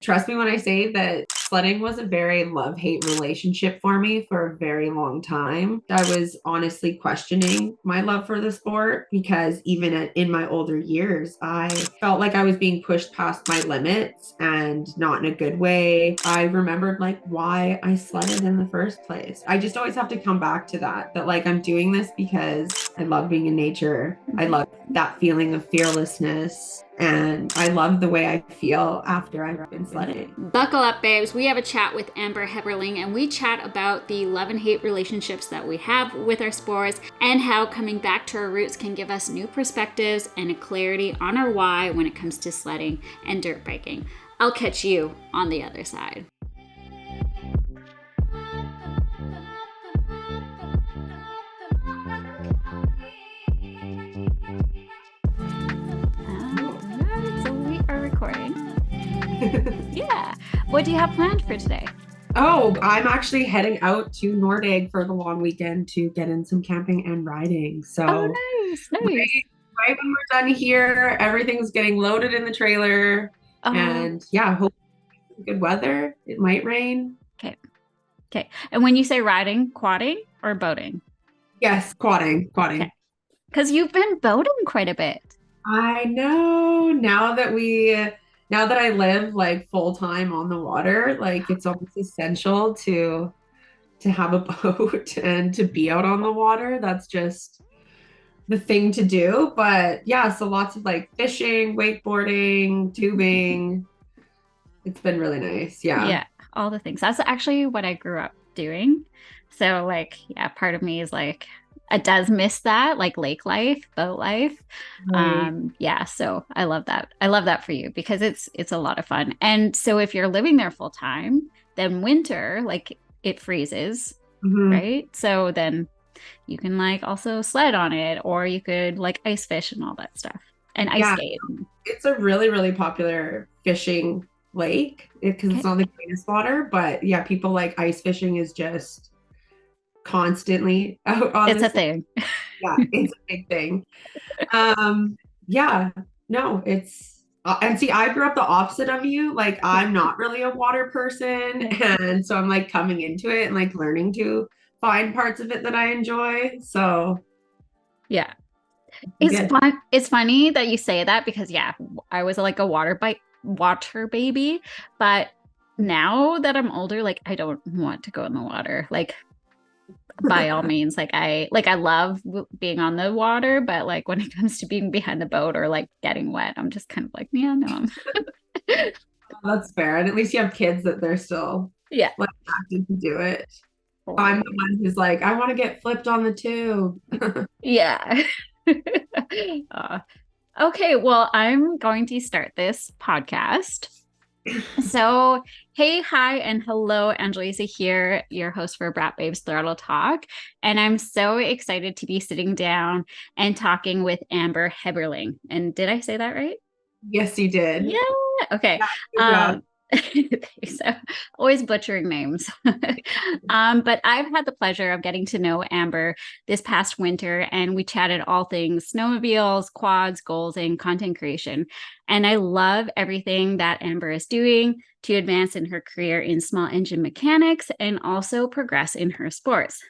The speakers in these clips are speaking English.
Trust me when I say that sledding was a very love-hate relationship for me for a very long time. I was honestly questioning my love for the sport because even in my older years, I felt like I was being pushed past my limits and not in a good way. I remembered like why I sledded in the first place. I just always have to come back to that like I'm doing this because I love being in nature. I love that feeling of fearlessness. And I love the way I feel after I've been sledding. Buckle up, babes. We have a chat with Amber Heberling, and we chat about the love and hate relationships that we have with our sports and how coming back to our roots can give us new perspectives and a clarity on our why when it comes to sledding and dirt biking. I'll catch you on the other side. So we are recording. Yeah. What do you have planned for today? Oh, I'm actually heading out to Nordegg for the long weekend to get in some camping and riding. Oh, So nice, nice. right when we're done here, everything's getting loaded in the trailer. Oh, And yeah, hope good weather. It might rain. okay. Okay. And when you say riding, quadding or boating? Yes, quadding, Okay. quadding. Because you've been boating quite a bit. I know now that I live like full time on the water, like it's almost essential to have a boat and to be out on the water. That's just the thing to do. But yeah, so lots of like fishing, wakeboarding, tubing. It's been really nice. Yeah. Yeah, all the things. That's actually what I grew up doing. So, like, yeah, part of me is like, it does miss that, like lake life, boat life. Right. Yeah, so I love that. I love that for you because it's a lot of fun. And so if you're living there full time, then winter, like it freezes, Mhm. right? So then you can like also sled on it, or you could like ice fish and all that stuff and ice Yeah, skate. it's a really, really popular fishing lake because it's Okay. not the cleanest water. But yeah, people like ice fishing is just constantly out on It's a this. thing. Yeah, it's a big thing. Yeah, no, it's and see, I grew up the opposite of you. Like, I'm not really a water person, Yeah. and so I'm like coming into it and like learning to find parts of it that I enjoy. So Yeah. It's good. fun. It's funny that you say that because yeah, I was like a water baby, but now that I'm older, like I don't want to go in the water. Like by all means, like I love being on the water, but like when it comes to being behind the boat or like getting wet, I'm just kind of like, yeah, no. That's fair, and at least you have kids that they're still Yeah, like active to do it. I'm the totally. one who's like, I want to get flipped on the tube. Yeah. Uh, okay, well, I'm going to start this podcast. So, hey, hi, and hello, Angelisa here, your host for Brat Babes Throttle Talk. And I'm so excited to be sitting down and talking with Amber Heberling. And did I say that right? Yes, you did. Yeah. Okay. Yeah, good job. Um, so always butchering names. But I've had the pleasure of getting to know Amber this past winter, and we chatted all things snowmobiles, quads, goals, and content creation. And I love everything that Amber is doing to advance in her career in small engine mechanics and also progress in her sports.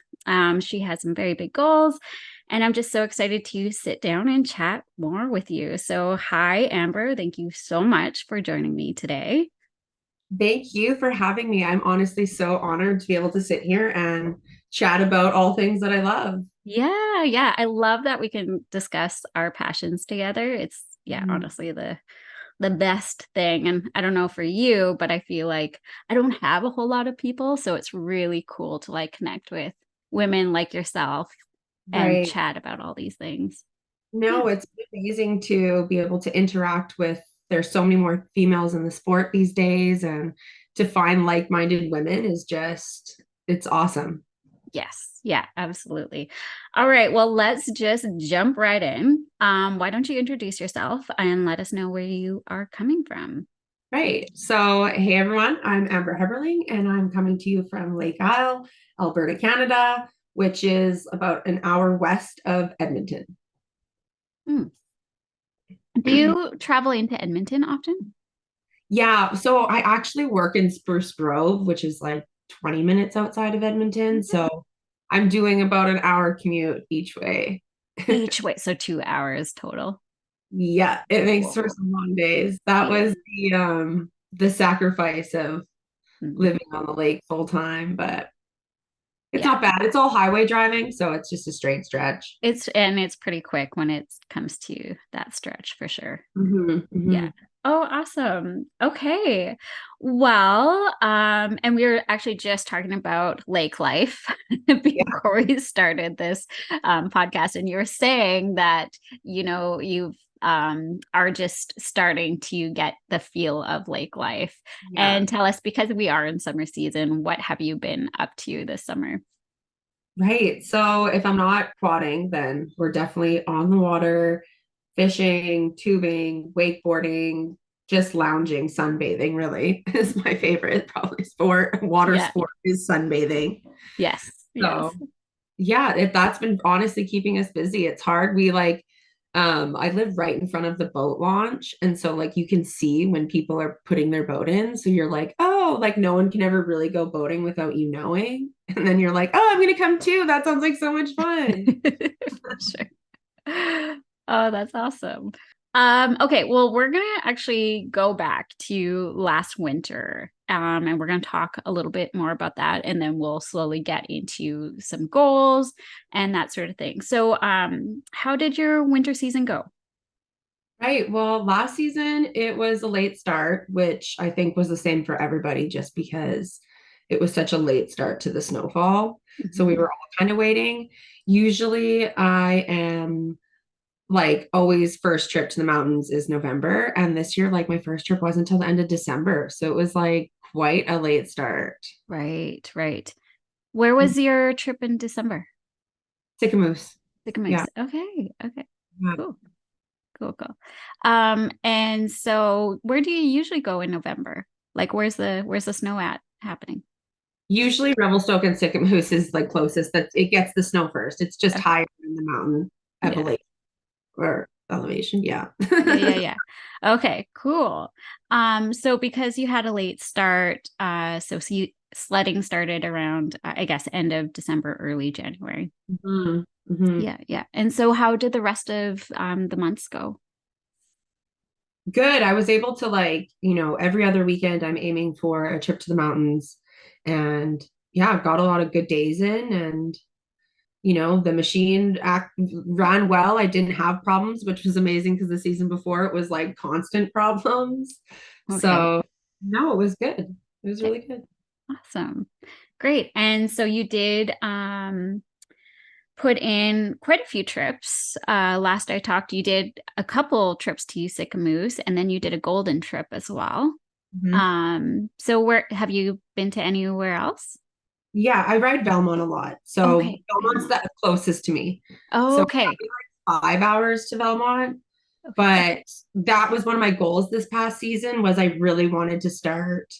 She has some very big goals, and I'm just so excited to sit down and chat more with you. So, hi, Amber. Thank you so much for joining me today. Thank you for having me. I'm honestly so honored to be able to sit here and chat about all things that I love. Yeah, yeah. I love that we can discuss our passions together. It's yeah, Mhm. honestly the best thing. And I don't know for you, but I feel like I don't have a whole lot of people, so it's really cool to like connect with women like yourself and Right. chat about all these things. Yeah. No, it's amazing to be able to interact with, there's so many more females in the sport these days, and to find like-minded women is just, it's awesome. Yes. Yeah, absolutely. All right. Well, let's just jump right in. Why don't you introduce yourself and let us know where you are coming from? Right. So, hey everyone, I'm Amber Heberling, and I'm coming to you from Lake Isle, Alberta, Canada, which is about an hour west of Edmonton. Hmm. Do you travel into Edmonton often? Yeah, so I actually work in Spruce Grove, which is like 20 minutes outside of Edmonton. So I'm doing about an hour commute each way. Each way, so 2 hours total. Yeah, it makes for Whoa. some long days. That Yeah. was the sacrifice of Mhm. living on the lake full time, but it's Yeah. not bad. It's all highway driving, so it's just a straight stretch. It's pretty quick when it comes to that stretch for sure. Yeah. Hmm. Oh, awesome. Okay. Well, and we were actually just talking about lake life Yeah, before we started this podcast, and you were saying that, you are just starting to get the feel of lake life. yeah. And tell us, because we are in summer season, what have you been up to this summer? Right. So if I'm not quadding, then we're definitely on the water, fishing, tubing, wakeboarding, just lounging, sunbathing really is my favorite probably sport. Water Yeah. sport is sunbathing. Yes. Yes. So yeah, if that's been honestly keeping us busy. It's hard. We like I live right in front of the boat launch. And so like you can see when people are putting their boat in. So you're like, oh, like no one can ever really go boating without you knowing. And then you're like, oh, I'm gonna come too. That sounds like so much fun. For sure. Oh, that's awesome. Okay, well, we're gonna actually go back to last winter, and we're gonna talk a little bit more about that, and then we'll slowly get into some goals and that sort of thing. So, how did your winter season go? Right. Well, last season it was a late start, which I think was the same for everybody just because it was such a late start to the snowfall. So we Mhm. were all kind of waiting. Usually I am like always first trip to the mountains is November. And this year, like my first trip wasn't until the end of December. So it was like quite a late start. Right, right. Where was your trip in December? Sycamoose. Yeah. Sycamoose. Okay, okay, Yeah. cool. Cool, cool. And so where do you usually go in November? Like where's the snow at happening? Usually Revelstoke and Sycamoose is like closest that it gets the snow first. It's just Okay. higher in the mountain Yeah. elevation or elevation. Yeah. Yeah, yeah, yeah. Okay, cool. So because you had a late start, so sledding started around, I guess, end of December, early January. Hmm. Hmm. Yeah, yeah. And so how did the rest of the months go? Good. I was able to like, every other weekend I'm aiming for a trip to the mountains. And yeah, I've got a lot of good days in and the machine ran well. I didn't have problems, which was amazing because the season before it was like constant problems. Okay. So no, it was good. It was Okay. really good. Awesome. Great. And so you did put in quite a few trips. Last I talked, you did a couple trips to Sycamoose, and then you did a golden trip as well. Mhm. So where have you been to anywhere else? Yeah, I ride Belmont a lot. So Okay, Belmont's Belmont. the closest to me. So Okay, 5 hours to Belmont. okay, But that was one of my goals this past season was I really wanted to start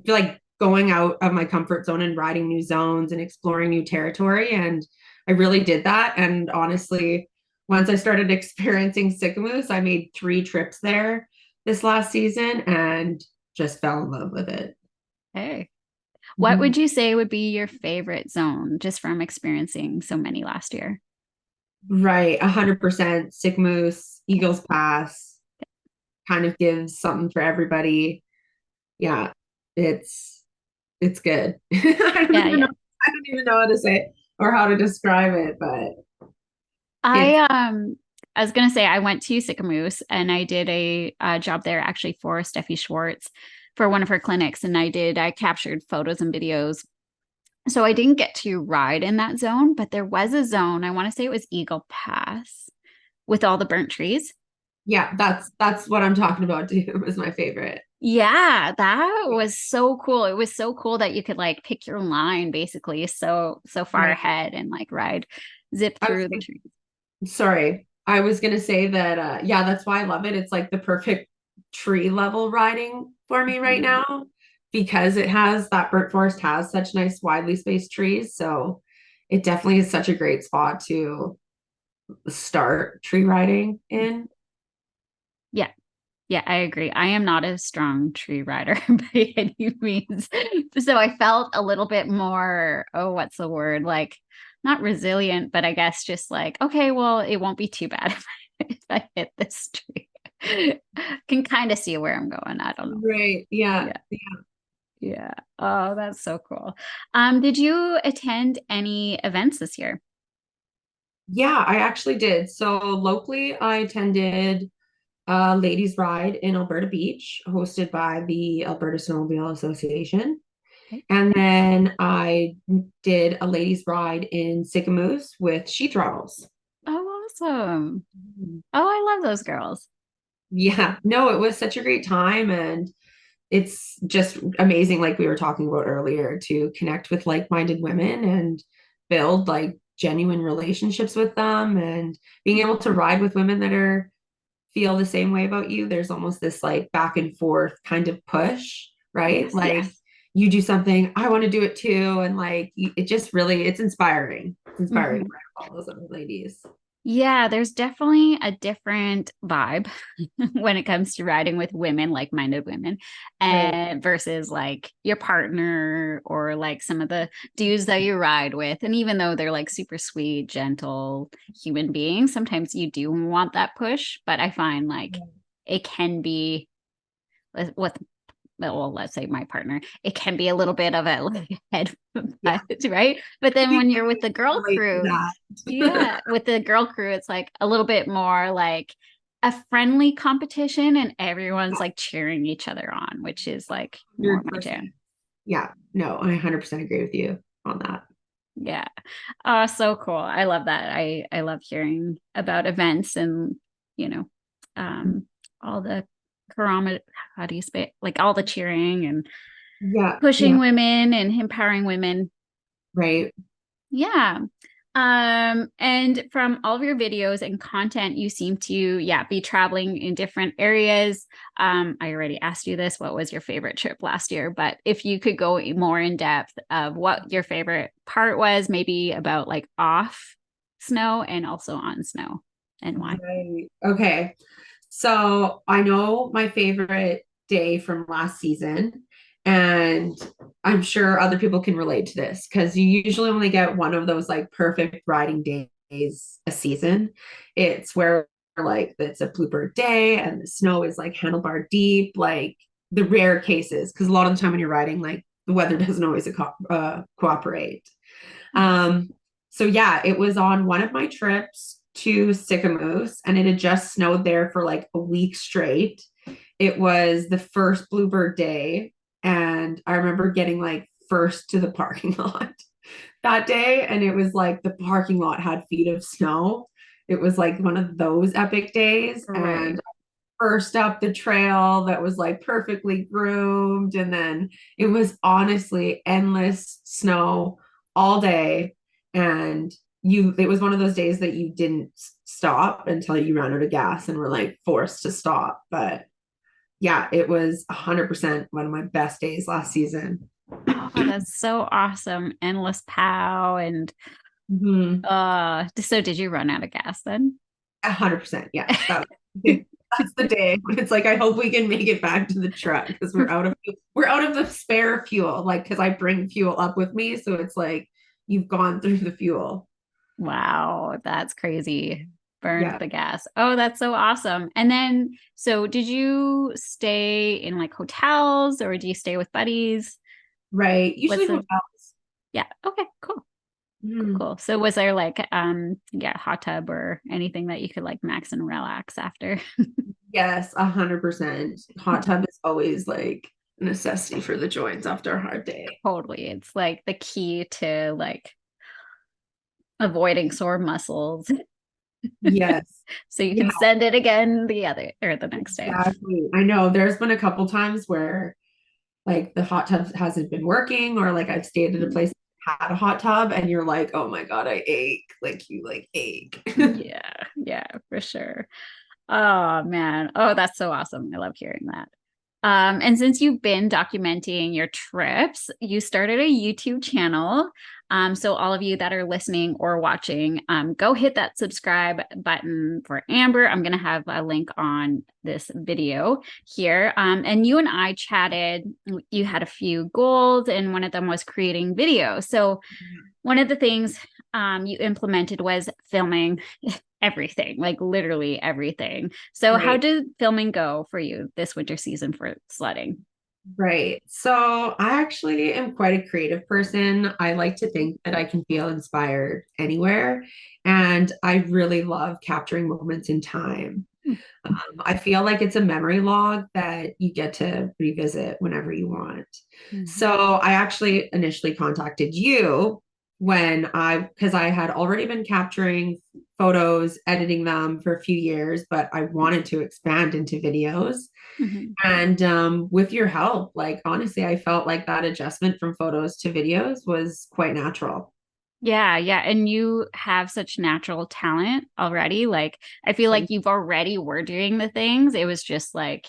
like going out of my comfort zone and riding new zones and exploring new territory. And I really did that. And honestly, once I started experiencing Sycamoose, I made 3 trips there this last season and just fell in love with it. okay. What Mhm. would you say would be your favorite zone just from experiencing so many last year? Right, 100% Sycamoose, Okay. Eagles Pass kind of gives something for everybody. Yeah, it's it's good. I don't Yeah, even know. yeah. I don't even know how to say it or how to describe it, but I it's um I was gonna say I went to Sycamoose and I did a job there actually for Steffi Schwartz for one of her clinics, and I captured photos and videos. So I didn't get to ride in that zone, but there was a zone. I want to say it was Eagle Pass with all the burnt trees. yeah, that's what I'm talking about too. It was my favorite. Yeah, that was so cool. It was so cool that you could like pick your line basically so far Right. ahead and like zip I was through the trees. sorry. I was gonna say that yeah, that's why I love it. It's like the perfect tree level riding for me right Mhm. now because it has that burnt forest has such nice widely spaced trees. So it definitely is such a great spot to start tree riding in. Yeah. Yeah, I agree. I am not a strong tree rider by any means. So I felt a little bit more, oh, what's the word? Like not resilient, but I guess just like, okay, well, it won't be too bad if I hit this tree. Can kind of see where I'm going. I don't know. Right. Yeah. Yeah. Yeah. Oh, that's so cool. Did you attend any events this year? Yeah, I actually did. So locally, I attended a ladies' ride in Alberta Beach, hosted by the Alberta Snowmobile Association. Okay. And then I did a ladies' ride in Sycamoose with She Throttles. Oh, awesome. Oh, I love those girls. Yeah, no, it was such a great time. And it's just amazing, like we were talking about earlier, to connect with like-minded women and build like genuine relationships with them, and being able to ride with women that are feel the same way about you. There's almost this like back and forth kind of push, right? Yes, Like yes. you do something, I want to do it too, and like it just really, it's inspiring. It's inspiring Mhm. for all those other ladies. Yeah, there's definitely a different vibe when it comes to riding with women, like-minded women, Right. and versus like your partner or like some of the dudes that you ride with. And even though they're like super sweet, gentle human beings, sometimes you do want that push. But I find like it can be with well, let's say my partner, it can be a little bit of a like, head Yeah. butt, right? But then when you're with the girl Relate to crew, that. yeah, with the girl crew, it's like a little bit more like a friendly competition and everyone's like cheering each other on, which is like more my 100%. jam. Yeah, no, I 100% agree with you on that. Yeah. So cool. I love that. I love hearing about events and, you know, um, all the kilometer, how do you say it? Like all the cheering and Yeah, pushing yeah, women and empowering women. right. Yeah. And from all of your videos and content, you seem to, yeah, be traveling in different areas. I already asked you this, what was your favorite trip last year? But if you could go more in depth of what your favorite part was, maybe about like off snow and also on snow and why. Right. Okay. So I know my favorite day from last season, and I'm sure other people can relate to this because you usually only get one of those like perfect riding days a season. It's where like it's a bluebird day and the snow is like handlebar deep, like the rare cases, because a lot of the time when you're riding, like the weather doesn't always cooperate. Um, so yeah, it was on one of my trips to Sycamoose, and it had just snowed there for like a week straight. It was the first Bluebird day, and I remember getting like first to the parking lot that day, and it was like the parking lot had feet of snow. It was like one of those epic days, Right. and first up the trail that was like perfectly groomed. And then it was honestly endless snow all day. And it was one of those days that you didn't stop until you ran out of gas and were like forced to stop. But yeah, it was 100% one of my best days last season. Oh, that's so awesome. Endless pow. And Mhm. so did you run out of gas then? 100%. Yeah. That's the day when it's like I hope we can make it back to the truck because we're out of the spare fuel. Like because I bring fuel up with me, so it's like you've gone through the fuel. Wow, that's crazy. Burned Yeah. the gas. Oh, that's so awesome. And then, so did you stay in like hotels or do you stay with buddies? Right. What's Usually the, hotels. yeah, okay, cool. Cool, Mhm. cool. So was there like yeah, hot tub or anything that you could like max and relax after? Yes, 100%. Hot tub is always like a necessity for the joints after a hard day. Totally. It's like the key to like avoiding sore muscles. Yes. So you Yeah, can send it again the other or the next day. exactly. I know there's been a couple times where like the hot tub hasn't been working, or like I've stayed at a place that had a hot tub and you're like, oh my God, I ache. Like you like ache. Yeah, yeah, for sure. Oh man. Oh, that's so awesome. I love hearing that. And since you've been documenting your trips, you started a YouTube channel. So all of you that are listening or watching, go hit that subscribe button for Amber. I'm going to have a link on this video here. And you and I chatted. You had a few goals, and one of them was creating videos. So one of the things you implemented was filming everything, like literally everything. So how Right. did filming go for you this winter season for sledding? Right. So I actually am quite a creative person. I like to think that I can feel inspired anywhere. And I really love capturing moments in time. I feel like it's a memory log that you get to revisit whenever you want. Mm-hmm. So I actually initially contacted you because I had already been capturing photos, editing them for a few years, but I wanted to expand into videos. Mm-hmm. And with your help, like honestly, I felt like that adjustment from photos to videos was quite natural. Yeah, yeah. And you have such natural talent already. Like, I feel like you've already were doing the things. It was just like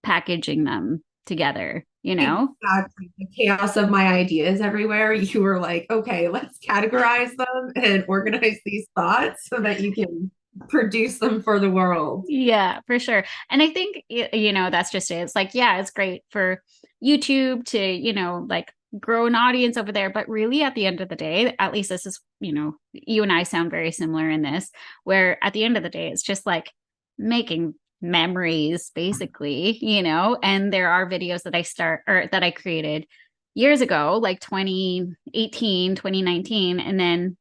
packaging them together, you know? Exactly. The chaos of my ideas everywhere. You were like, okay, let's categorize them and organize these thoughts so that you can produce them for the world. Yeah, for sure. And I think, that's just it. It's like, yeah, it's great for YouTube to, like grow an audience over there. But really, at the end of the day, at least this is, you and I sound very similar in this, where at the end of the day, it's just like making memories, basically, and there are videos that I created years ago, like 2018, 2019, and then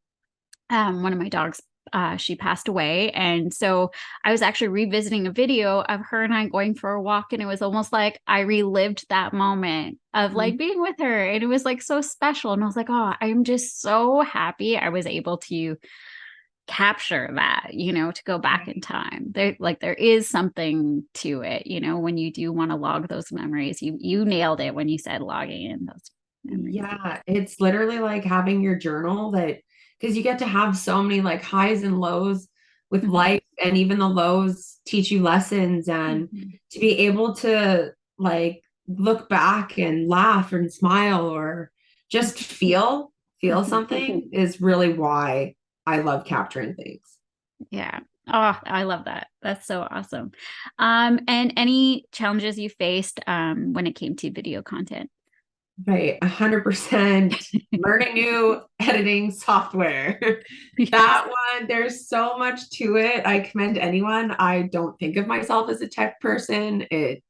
one of my dogs, she passed away. And so I was actually revisiting a video of her and I going for a walk. And it was almost like I relived that moment of like being with her. And it was like so special. And I was like, oh, I'm just so happy I was able to capture that, to go back in time. There is something to it, when you do want to log those memories. You nailed it when you said logging in those memories. Yeah, it's literally like having your journal that because you get to have so many like highs and lows with Mhm. life, and even the lows teach you lessons, and Mhm. to be able to like look back and laugh and smile or just feel Mhm. something is really why I love capturing things. Yeah. Oh, I love that. That's so awesome. And any challenges you faced when it came to video content? Right, 100% learning new editing software. Yes. That one, there's so much to it. I commend anyone. I don't think of myself as a tech person. It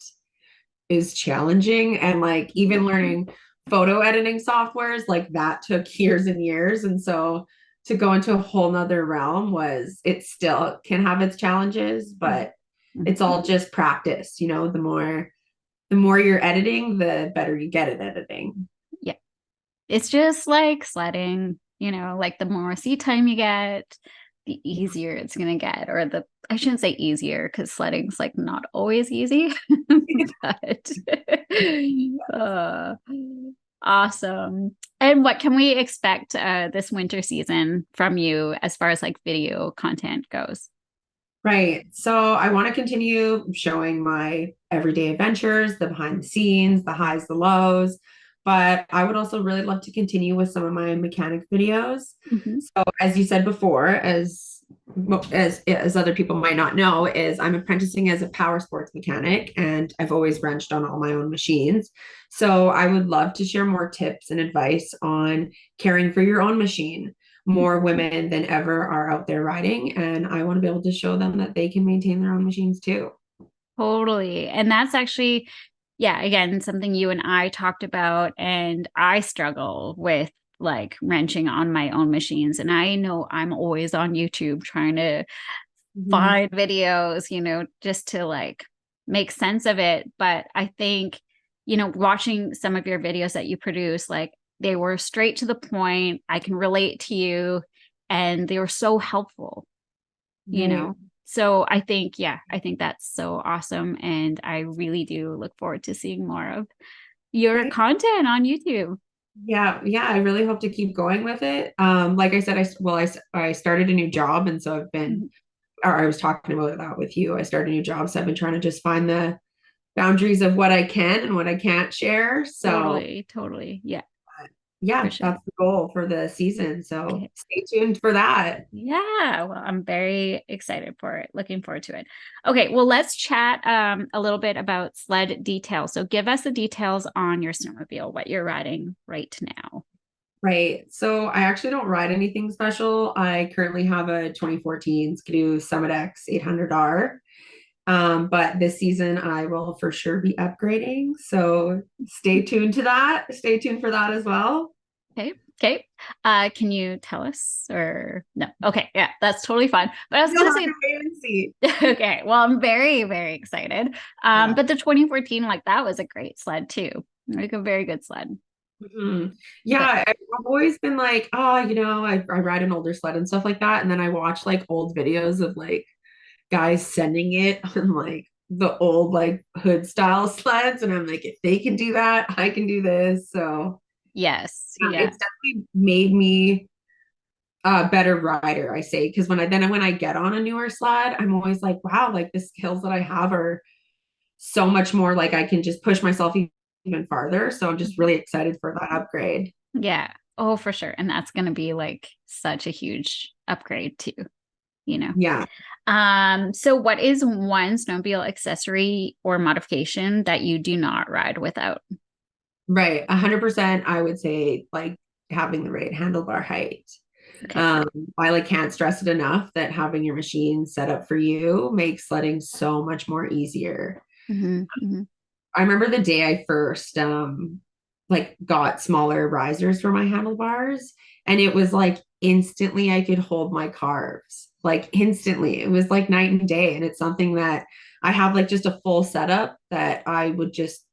is challenging. And like even learning photo editing softwares, like that took years and years. And so to go into a whole nother realm it still can have its challenges, but Mhm. it's all just practice. The more you're editing, the better you get at editing. Yeah. It's just like sledding, like the more seat time you get, the easier it's going to get. I shouldn't say easier because sledding's like not always easy, but uh, awesome. And what can we expect this winter season from you as far as like video content goes? Right. So I want to continue showing my everyday adventures, the behind the scenes, the highs, the lows. But I would also really love to continue with some of my mechanic videos. Mhm. So as you said before, as other people might not know, is I'm apprenticing as a power sports mechanic and I've always wrenched on all my own machines. So I would love to share more tips and advice on caring for your own machine. More women than ever are out there riding, and I want to be able to show them that they can maintain their own machines too. Totally. And that's actually, yeah, again, something you and I talked about. And I struggle with like wrenching on my own machines. And I know I'm always on YouTube trying to Mhm. find videos, just to like make sense of it. But I think, watching some of your videos that you produce, like they were straight to the point. I can relate to you and they were so helpful, you Right. know? So I think, yeah, I think that's so awesome. And I really do look forward to seeing more of your Right. content on YouTube. Yeah, yeah, I really hope to keep going with it. Like I said, I started a new job, and so Mhm. I was talking about that with you. I started a new job, so I've been trying to just find the boundaries of what I can and what I can't share. So Totally, totally. Yeah. for Yeah, sure. that's the goal for the season. So Okay. stay tuned for that. Yeah, well, I'm very excited for it. Looking forward to it. Okay, well, let's chat a little bit about sled details. So give us the details on your snowmobile, what you're riding right now. Right. So I actually don't ride anything special. I currently have a 2014 Ski-Doo Summit X 800R. But this season I will for sure be upgrading. So stay tuned to that. Stay tuned for that as well. Okay. Okay. Can you tell us or no? Okay. Yeah, that's totally fine. But I was You'll gonna have to say, wait and see. okay, well, I'm very, very excited. Yeah. But the 2014, like that was a great sled too. Like a very good sled. Mhm. But Yeah, I've always been like, oh, I ride an older sled and stuff like that. And then I watch like old videos of like guys sending it on like the old like hood style sleds. And I'm like, if they can do that, I can do this. So yes, yeah, yeah. it's definitely made me a better rider, I say. Because when I get on a newer sled, I'm always like, wow, like the skills that I have are so much more like I can just push myself even farther. So I'm just really excited for that upgrade. Yeah. Oh, for sure. And that's going to be like such a huge upgrade too, you know. Yeah. So what is one snowmobile accessory or modification that you do not ride without? Right. 100%. I would say like having the right handlebar height. Okay. Um, I like can't stress it enough that having your machine set up for you makes sledding so much more easier. Hmm. Hmm. I remember the day I first like got smaller risers for my handlebars, and it was like instantly I could hold my carves. Like instantly. It was like night and day. And it's something that I have like just a full setup that I would just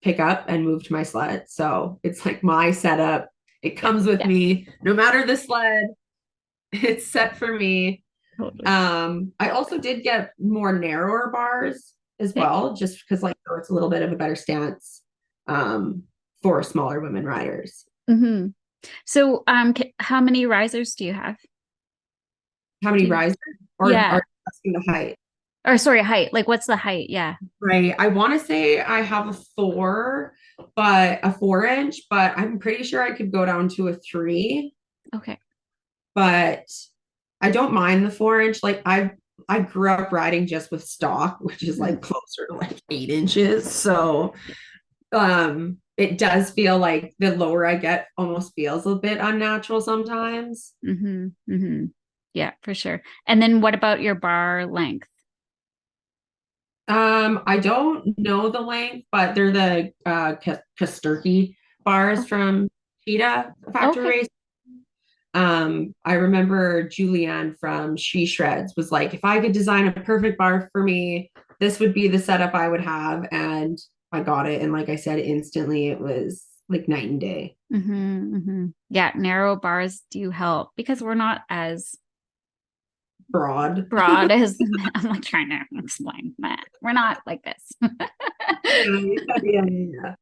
pick up and move to my sled. So it's like my setup. It Yeah. comes with Yeah. me no matter the sled. It's set for me. Totally. I also did get more narrower bars as Okay. well, just because like so it's a little bit of a better stance um, for smaller women riders. Hmm. So, how many risers do you have? How many Do you? risers or Yeah. are you asking the height? Or sorry, height. Like, what's the height? Yeah. Right. I want to say I have a 4, but a 4 inch, but I'm pretty sure I could go down to a 3. Okay. But I don't mind the 4 inch. Like I grew up riding just with stock, which is Mm. like closer to like 8 inches. So it does feel like the lower I get almost feels a bit unnatural sometimes. Mm-hmm. Mm-hmm. Yeah, for sure. And then what about your bar length? I don't know the length, but they're the Kasturki bars Oh, from Cheetah Factory okay. Race. I remember Julianne from She Shreds was like, if I could design a perfect bar for me, this would be the setup I would have. And I got it. And like I said, instantly it was like night and day. Mm-hmm. Mm-hmm. Yeah, narrow bars do help because we're not as Broad. broad as I'm like trying to explain that. We're not like this. Yeah.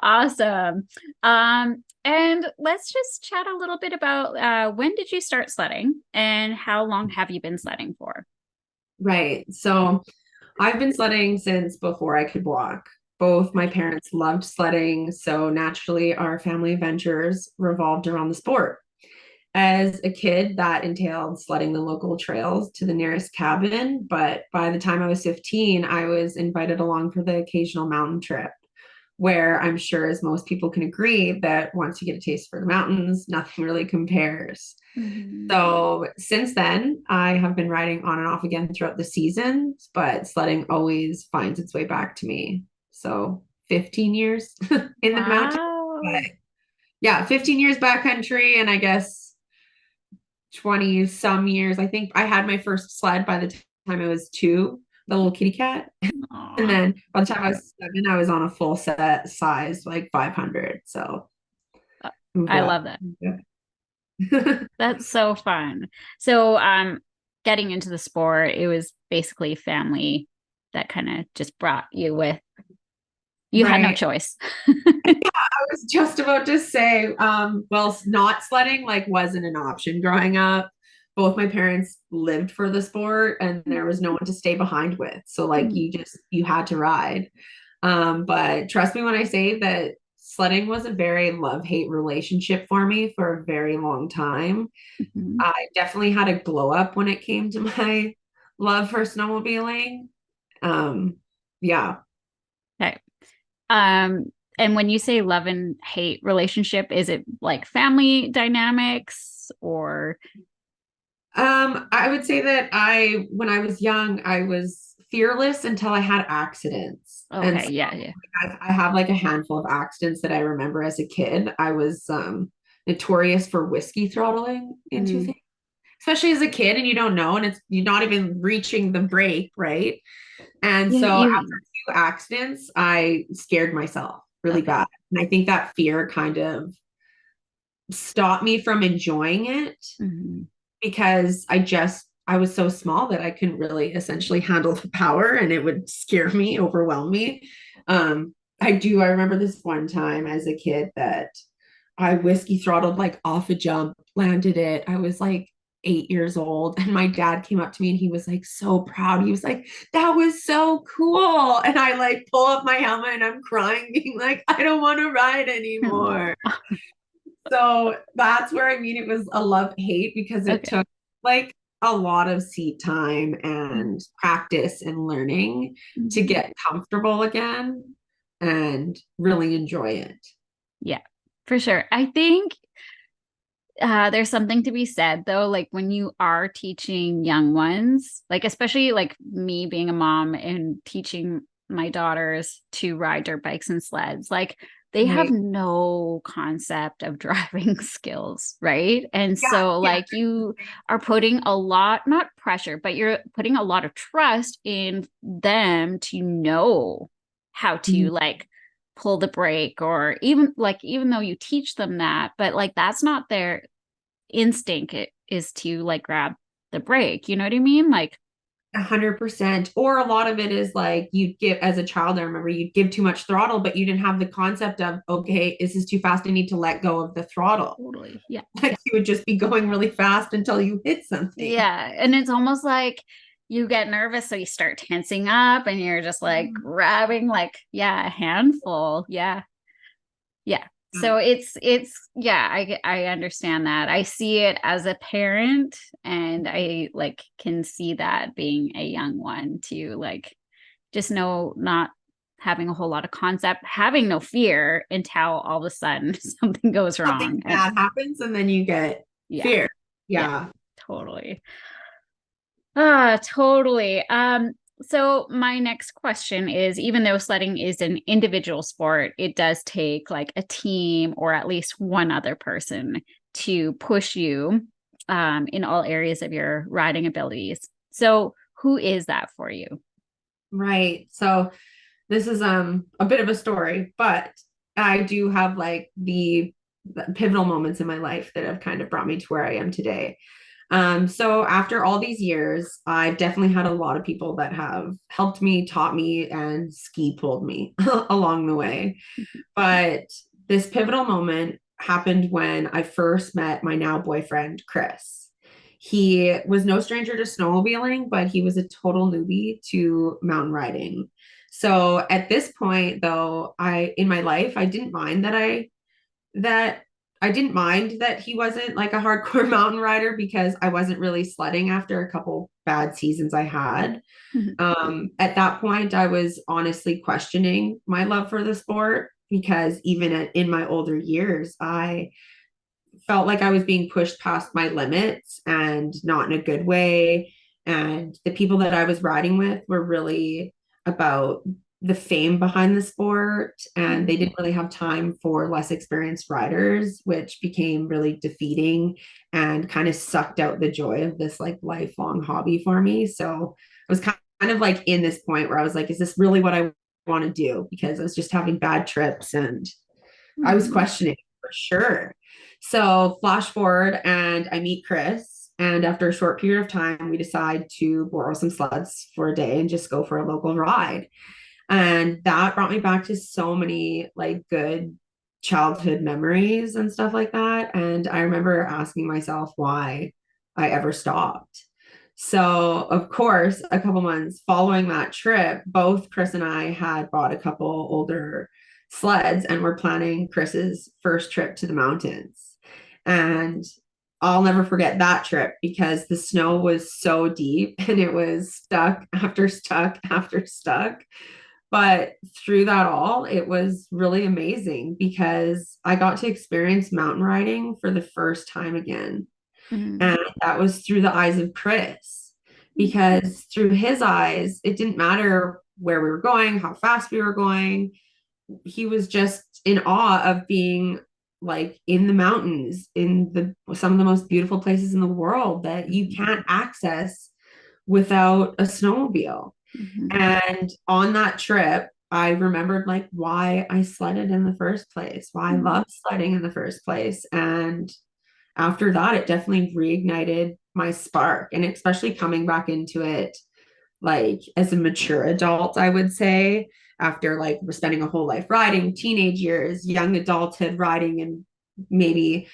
Awesome. And let's just chat a little bit about when did you start sledding and how long have you been sledding for? Right. So I've been sledding since before I could walk. Both my Okay. parents loved sledding, so naturally our family adventures revolved around the sport. As a kid, that entailed sledding the local trails to the nearest cabin, but by the time I was 15, I was invited along for the occasional mountain trip, where I'm sure, as most people can agree, that once you get a taste for the mountains, nothing really compares. Mhm. So since then, I have been riding on and off again throughout the seasons, but sledding always finds its way back to me. So 15 years in the mountains, but Wow. yeah, 15 years backcountry, and I guess 20 some years. I think I had my first sled by the time I was 2, the little kitty cat. And Aw. then by the time I was 7, I was on a full set size, like 500. So Uh, moved I up. love that. Yeah. That's so fun. So, getting into the sport, it was basically family that kind of just brought you with. You had no Right. choice. I was just about to say, well, not sledding like wasn't an option growing up. Both my parents lived for the sport and there was no one to stay behind with. So like Mm. you had to ride. But trust me when I say that sledding was a very love-hate relationship for me for a very long time. Mhm. I definitely had a glow up when it came to my love for snowmobiling. Um, yeah. Okay. Um, and when you say love and hate relationship, is it like family dynamics or I would say that when I was young, I was fearless until I had accidents. And okay, so yeah, yeah. I have like a handful of accidents that I remember as a kid. I was notorious for whiskey throttling into Mm. things, especially as a kid, and you don't know, and you're not even reaching the brake, right? And You so you after 2 accidents, I scared myself really okay. bad. And I think that fear kind of stopped me from enjoying it Mhm. because I was so small that I couldn't really essentially handle the power and it would scare me, overwhelm me. I remember this one time as a kid that I whiskey throttled like off a jump, landed it. I was like 8 years old, and my dad came up to me and he was like so proud. He was like, "That was so cool." And I like pull up my helmet and I'm crying, being like, "I don't want to ride Oh, anymore." So that's where I mean it was a love hate because it okay. took like a lot of seat time and practice and learning to Mhm. get comfortable again and really enjoy it. Yeah, for sure. I think there's something to be said though, like when you are teaching young ones, like especially like me being a mom and teaching my daughters to ride dirt bikes and sleds, like they have Right. no concept of driving skills, right? And Yeah, so yeah. like you are putting a lot, not pressure, but you're putting a lot of trust in them to know how to Mhm. like pull the brake or even like even though you teach them that but like that's not their instinct is to like grab the brake. You know what I mean? Like, 100%. Or a lot of it is like you'd give as a child, I remember you'd give too much throttle, but you didn't have the concept of, okay, this is too fast. I need to let go of the throttle. totally. Yeah. Like you would just be going really fast until you hit something. Yeah. And it's almost like you get nervous. So you start tensing up and you're just like grabbing, like, yeah, a handful. Yeah. Yeah. So yeah, I understand that. I see it as a parent and I like can see that being a young one to like just know not having a whole lot of concept, having no fear until all of a sudden something goes Something wrong. And bad happens and then you get yeah, fear. yeah, Yeah. totally. Ah, totally. So my next question is, even though sledding is an individual sport, it does take like a team or at least one other person to push you in all areas of your riding abilities. So who is that for you? Right. So this is a bit of a story, but I do have like the pivotal moments in my life that have kind of brought me to where I am today. So after all these years, I've definitely had a lot of people that have helped me, taught me, and ski pulled me along the way. But this pivotal moment happened when I first met my now boyfriend, Chris. He was no stranger to snowmobiling, but he was a total newbie to mountain riding. So at this point, though, in my life, that I didn't mind that he wasn't like a hardcore mountain rider because I wasn't really sledding after a couple bad seasons I had. At that point, I was honestly questioning my love for the sport because in my older years, I felt like I was being pushed past my limits and not in a good way. And the people that I was riding with were really about the fame behind the sport, and they didn't really have time for less experienced riders, which became really defeating and kind of sucked out the joy of this like lifelong hobby for me. So I was kind of like in this point where I was like, is this really what I want to do? Because I was just having bad trips and I was Mhm. questioning for sure. So flash forward and I meet Chris. And after a short period of time, we decide to borrow some sleds for a day and just go for a local ride. And that brought me back to so many like good childhood memories and stuff like that. And I remember asking myself why I ever stopped. So, of course, a couple months following that trip, both Chris and I had bought a couple older sleds and we're planning Chris's first trip to the mountains. And I'll never forget that trip because the snow was so deep and it was stuck after stuck after stuck. But through that all, it was really amazing because I got to experience mountain riding for the first time again. Mm-hmm. And that was through the eyes of Chris, because through his eyes, it didn't matter where we were going, how fast we were going. He was just in awe of being like in the mountains, in the some of the most beautiful places in the world that you can't access without a snowmobile. Mm-hmm. And on that trip, I remembered like why I sledded in the first place, why I loved sledding in the first place. And after that, it definitely reignited my spark. And especially coming back into it, like as a mature adult, I would say, after like we're spending a whole life riding, teenage years, young adulthood riding, and maybe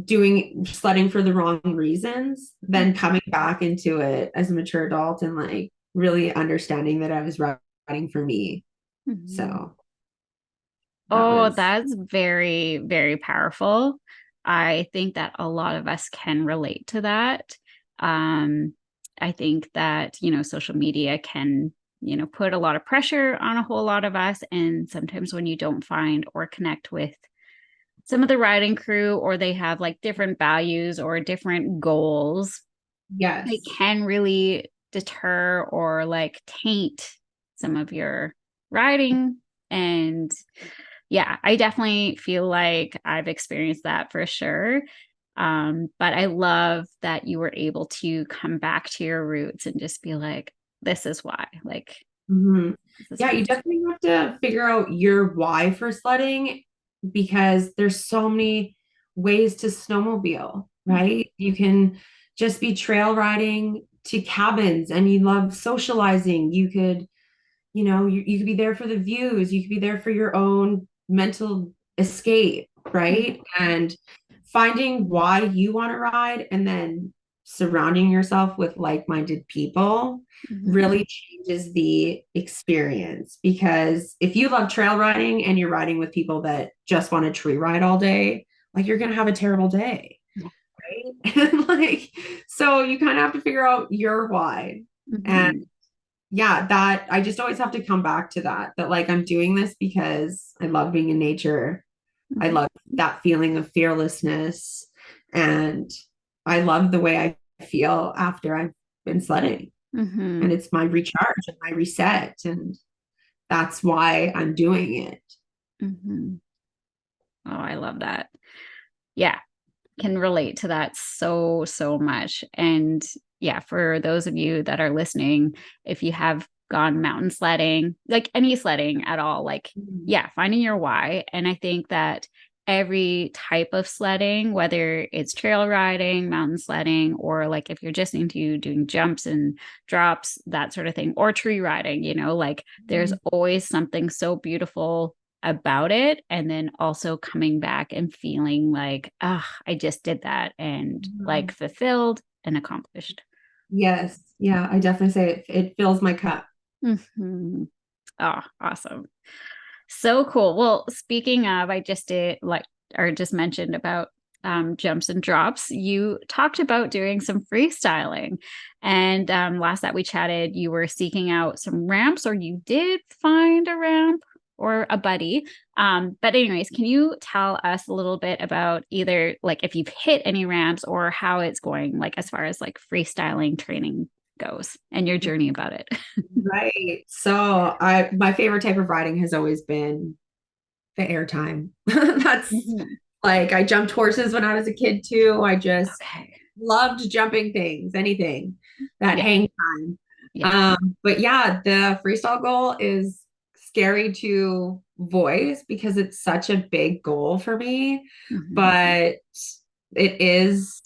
doing sledding for the wrong reasons, then coming back into it as a mature adult and like really understanding that I was riding for me. Mm-hmm. So that Oh, was, that's very, very powerful. I think that a lot of us can relate to that. Um, I think that, social media can, put a lot of pressure on a whole lot of us. And sometimes when you don't find or connect with some of the riding crew, or they have like different values or different goals, it yes. can really deter or like taint some of your riding. And yeah, I definitely feel like I've experienced that for sure. But I love that you were able to come back to your roots and just be like, this is why. Like, Mm-hmm. this is Yeah, why. you definitely have to figure out your why for sledding because there's so many ways to snowmobile, right? You can just be trail riding to cabins and you love socializing. You could, you could be there for the views, you could be there for your own mental escape, right? And finding why you want to ride and then surrounding yourself with like-minded people Mm-hmm. really changes the experience because if you love trail riding and you're riding with people that just want to tree ride all day, like you're going to have a terrible day, right? And like so you kind of have to figure out your why. And Mm-hmm. yeah, that I just always have to come back to that like I'm doing this because I love being in nature. I love that feeling of fearlessness. And I love the way I feel after I've been sledding. Mm-hmm. And it's my recharge and my reset. And that's why I'm doing it. Mm-hmm. Oh, I love that. Yeah, can relate to that so, so much. And yeah, for those of you that are listening, if you have gone mountain sledding, like any sledding at all, like, Mhm. yeah, finding your why. And I think that every type of sledding, whether it's trail riding, mountain sledding, or like if you're just into doing jumps and drops, that sort of thing, or tree riding, like there's always something so beautiful about it, and then also coming back and feeling like, ah, I just did that, and like Mhm. fulfilled and accomplished. Yes. Yeah. I definitely say it fills my cup. Mm-hmm. Oh, awesome. So cool. Well, speaking of, I just did like, or just mentioned about jumps and drops. You talked about doing some freestyling. And last that we chatted, you were seeking out some ramps, or you did find a ramp or a buddy. But, anyways, can you tell us a little bit about either like if you've hit any ramps or how it's going, like as far as like freestyling training goes and your journey about it? Right. So I my favorite type of riding has always been the airtime. That's Mhm. like I jumped horses when I was a kid too. I just Okay. loved jumping things, anything that Yeah. hang time. Yeah. But yeah, the freestyle goal is scary to voice because it's such a big goal for me, Mhm. but it is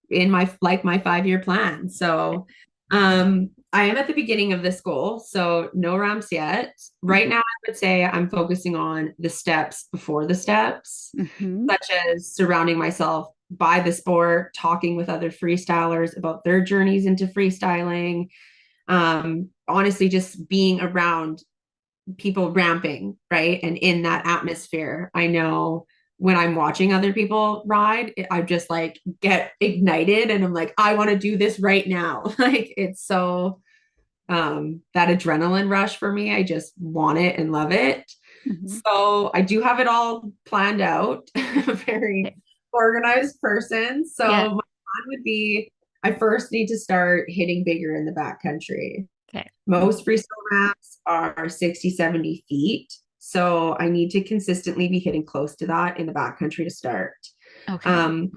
in my 5-year plan. So I am at the beginning of this goal, so no ramps yet. Right now, I would say I'm focusing on the steps before the steps, Mhm. such as surrounding myself by the sport, talking with other freestylers about their journeys into freestyling. Honestly, just being around people ramping, right? And in that atmosphere, I know when I'm watching other people ride, I just like get ignited and I'm like, I want to do this right now. Like it's so that adrenaline rush for me. I just want it and love it. Mhm. So I do have it all planned out. I'm a very Okay. organized person. So Yeah. my plan would be I first need to start hitting bigger in the backcountry. Okay. Most freestyle ramps are 60, 70 feet. So I need to consistently be hitting close to that in the backcountry to start. Okay. Um,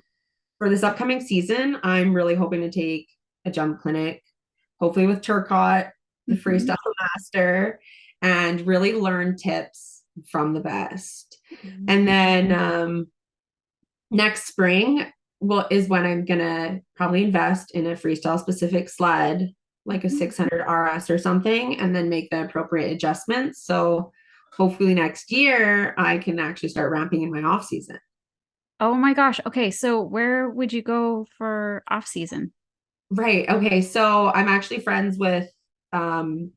for this upcoming season, I'm really hoping to take a jump clinic, hopefully with Turcotte, the Mhm. freestyle master, and really learn tips from the best. Mhm. And then next spring is when I'm gonna probably invest in a freestyle specific sled, like a 600 RS or something, and then make the appropriate adjustments. So hopefully next year I can actually start ramping in my off season. Oh my gosh. Okay. So where would you go for off season? Right. Okay. So I'm actually friends with um,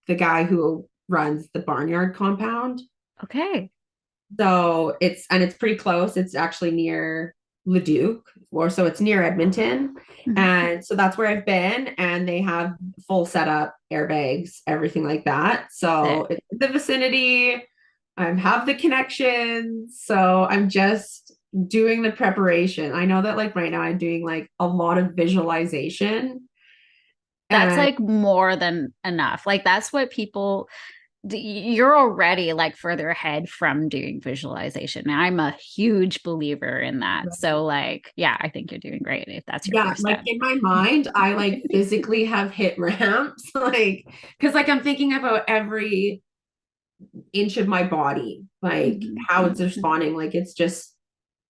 the guy who runs the barnyard compound. Okay. It's pretty close. It's actually near Leduc, or so it's near Edmonton. Mhm. And so that's where I've been. And they have full setup, airbags, everything like that. So Sick. it's in the vicinity. I have the connections. So I'm just doing the preparation. I know that like right now I'm doing like a lot of visualization. That's And like more than enough. Like that's what people you're already like further ahead from doing visualization. I'm a huge believer in that. So like, yeah, I think you're doing great if that's your yeah, first like step. in my mind, I like physically have hit ramps, like, because like I'm thinking about every inch of my body, like Mhm. how it's responding. Like it's just,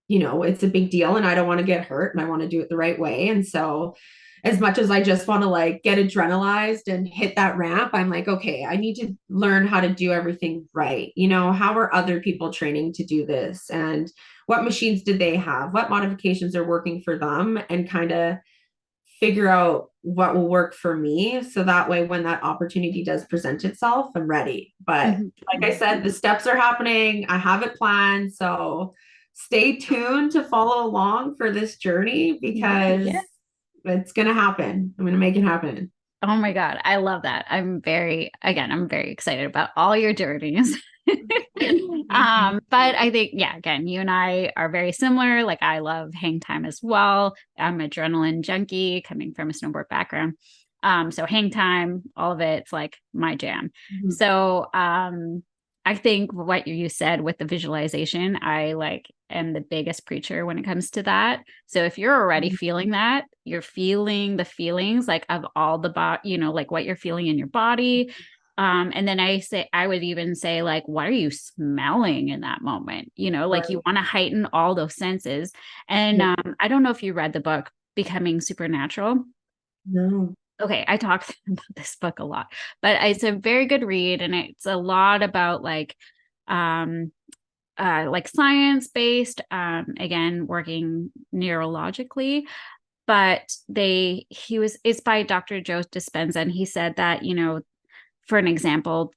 it's a big deal and I don't want to get hurt and I want to do it the right way. And so, as much as I just want to like get adrenalized and hit that ramp, I'm like, okay, I need to learn how to do everything right. How are other people training to do this? And what machines did they have? What modifications are working for them? And kind of figure out what will work for me so that way when that opportunity does present itself I'm ready. But like I Mhm. said, the steps are happening, I have it planned, so stay tuned to follow along for this journey because Yeah. it's going to happen. I'm going to make it happen. Oh my God. I love that. I'm very excited about all your journeys. Thank you. But I think, yeah, again, you and I are very similar. Like I love hang time as well. I'm adrenaline junkie coming from a snowboard background. So hang time, all of it's like my jam. Mhm. So I think what you said with the visualization, I like am the biggest preacher when it comes to that. So if you're already feeling that, you're feeling the feelings like of all the like what you're feeling in your body. And then I would even say, like, what are you smelling in that moment? Like you Right. want to heighten all those senses. And Yeah. I don't know if you read the book Becoming Supernatural. No. Okay, I talk about this book a lot, but it's a very good read, and it's a lot about um, like science based, again, working neurologically. But it's by Dr. Joe Dispenza, and he said that, for an example,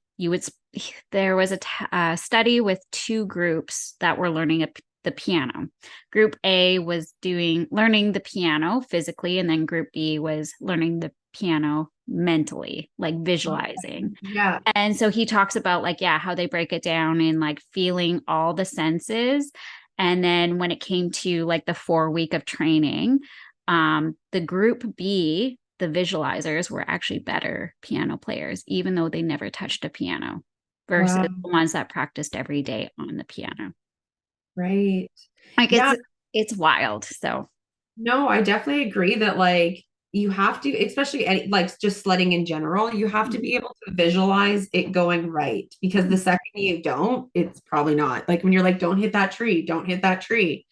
there was a study with two groups that were learning the piano. Group A was learning the piano physically, and then group B was learning the piano mentally, like visualizing. Yeah. And so he talks about like, yeah, how they break it down in like feeling all the senses. And then when it came to like the 4 week of training, the group B, the visualizers, were actually better piano players, even though they never touched a piano versus Wow. the ones that practiced every day on the piano. Right. Like Yeah. it's wild. So No, I definitely agree that like you have to, especially like just sledding in general, you have to be able to visualize it going right because the second you don't, it's probably not. Like when you're like, don't hit that tree, don't hit that tree.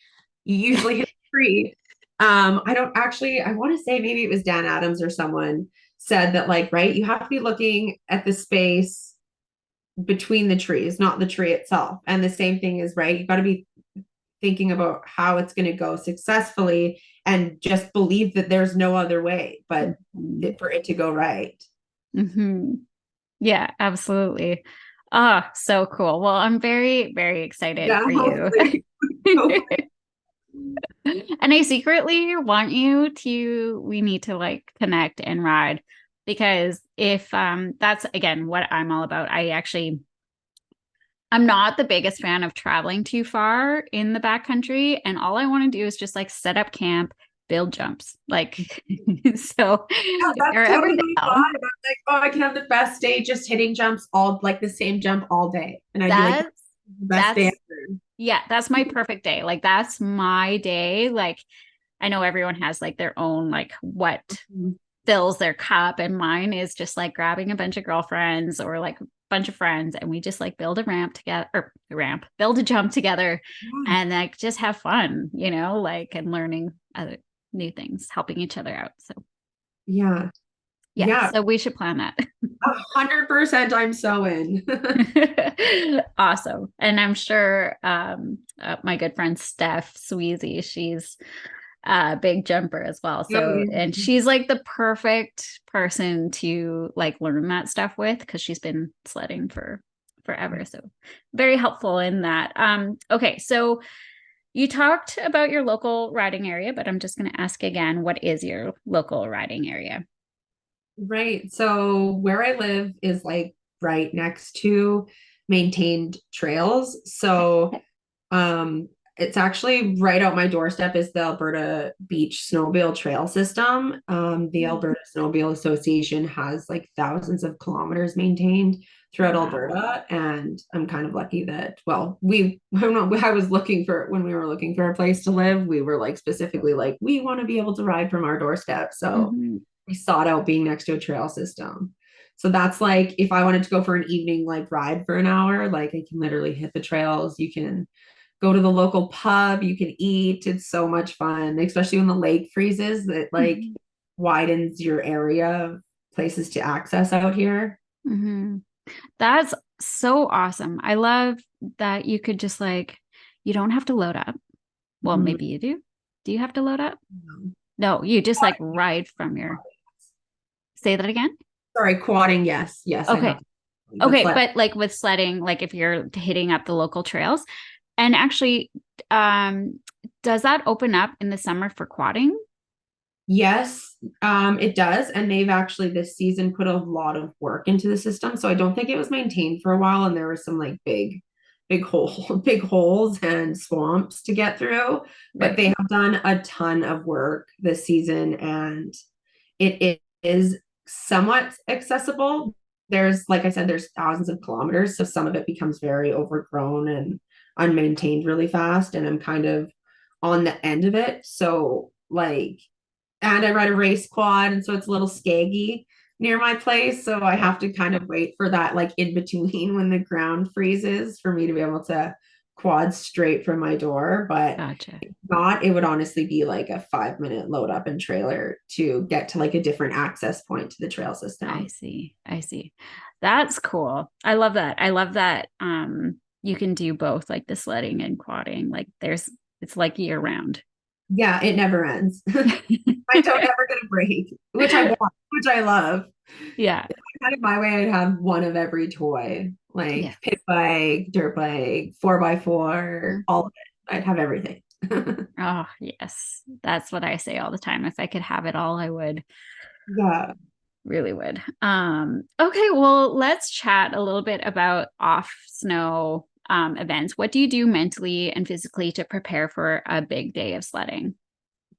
You usually hit the tree. I don't actually, I want to say maybe it was Dan Adams or someone said that like, right, you have to be looking at the space between the trees, not the tree itself. And the same thing is right. You got to be thinking about how it's going to go successfully and just believe that there's no other way but Mhm. for it to go right. Mhm. Yeah, absolutely. Ah, so cool. Well, I'm very, very excited Yeah, for you. hopefully. And I secretly want you to, we need to like connect and ride because if that's again what I'm all about. I'm not the biggest fan of traveling too far in the backcountry, and all I want to do is just like set up camp, build jumps. Like so Yeah, if that's you're ever totally my vibe. down, I'm like, oh, I can have the best day just hitting jumps all like the same jump all day. And I'd be like, that's the best day that's ever. yeah, that's my perfect day. Like that's my day. Like I know everyone has like their own like what Mhm. fills their cup, and mine is just like grabbing a bunch of girlfriends or like a bunch of friends, and we just like build a ramp together, or a ramp, build a jump together, Yeah. and like just have fun, like and learning other new things, helping each other out. So Yeah. yeah, Yeah. so we should plan that. 100% I'm so in. Awesome. And I'm sure my good friend Steph Sweezy, she's a big jumper as well. Oh, So, and yeah. she's like the perfect person to like learn that stuff with because she's been sledding for forever. So, very helpful in that. Okay, so you talked about your local riding area, but I'm just going to ask again, what is your local riding area? Right. So where I live is like right next to maintained trails. So Um, it's actually right out my doorstep is the Alberta Beach Snowmobile Trail System. The Alberta Snowmobile Association has like thousands of kilometers maintained throughout Wow. Alberta, and I'm kind of lucky that, well, I don't know, I was looking for when we were looking for a place to live, we were like specifically like we want to be able to ride from our doorstep, so Mm-hmm. we sought out being next to a trail system. So that's like if I wanted to go for an evening like ride for an hour, like I can literally hit the trails. You can go to the local pub, you can eat. It's so much fun, especially when the lake freezes. It like Mm-hmm. widens your area of places to access out here. Mm-hmm. That's so awesome. I love that you could just like, you don't have to load up. Well, Mhm. maybe you do. Do you have to load up? No, you just like ride from your, say that again. Sorry, quadding. Yes, yes, I have. Okay. But Okay. But like with sledding, like if you're hitting up the local trails, and actually, um, does that open up in the summer for quadding? yes, it does. And they've actually this season put a lot of work into the system. So I don't think it was maintained for a while, and there were some like big hole, big holes and swamps to get through. But Right. they have done a ton of work this season, and it is somewhat accessible. There's, like I said, there's thousands of kilometers, so some of it becomes very overgrown and unmaintained really fast. And I'm kind of on the end of it. So like, and I ride a race quad, and so it's a little skaggy near my place. So I have to kind of wait for that like in between when the ground freezes for me to be able to quad straight from my door. But Gotcha. not, it would honestly be like a 5 minute load up and trailer to get to like a different access point to the trail I system. see. I see. That's cool. I love that. I love that you can do both like the sledding and quadding. Like it's like year round. Yeah, it never ends. I don't ever get a break, which I want, which I love. Yeah. If I had it my way, I'd have one of every toy, Yeah. like pit bike, dirt bike, 4x4, all of it. I'd have everything. Oh, yes. That's what I say all the time. If I could have it all, I would. Yeah. Really would. Okay, well, let's chat a little bit about off snow events. What do you do mentally and physically to prepare for a big day of sledding?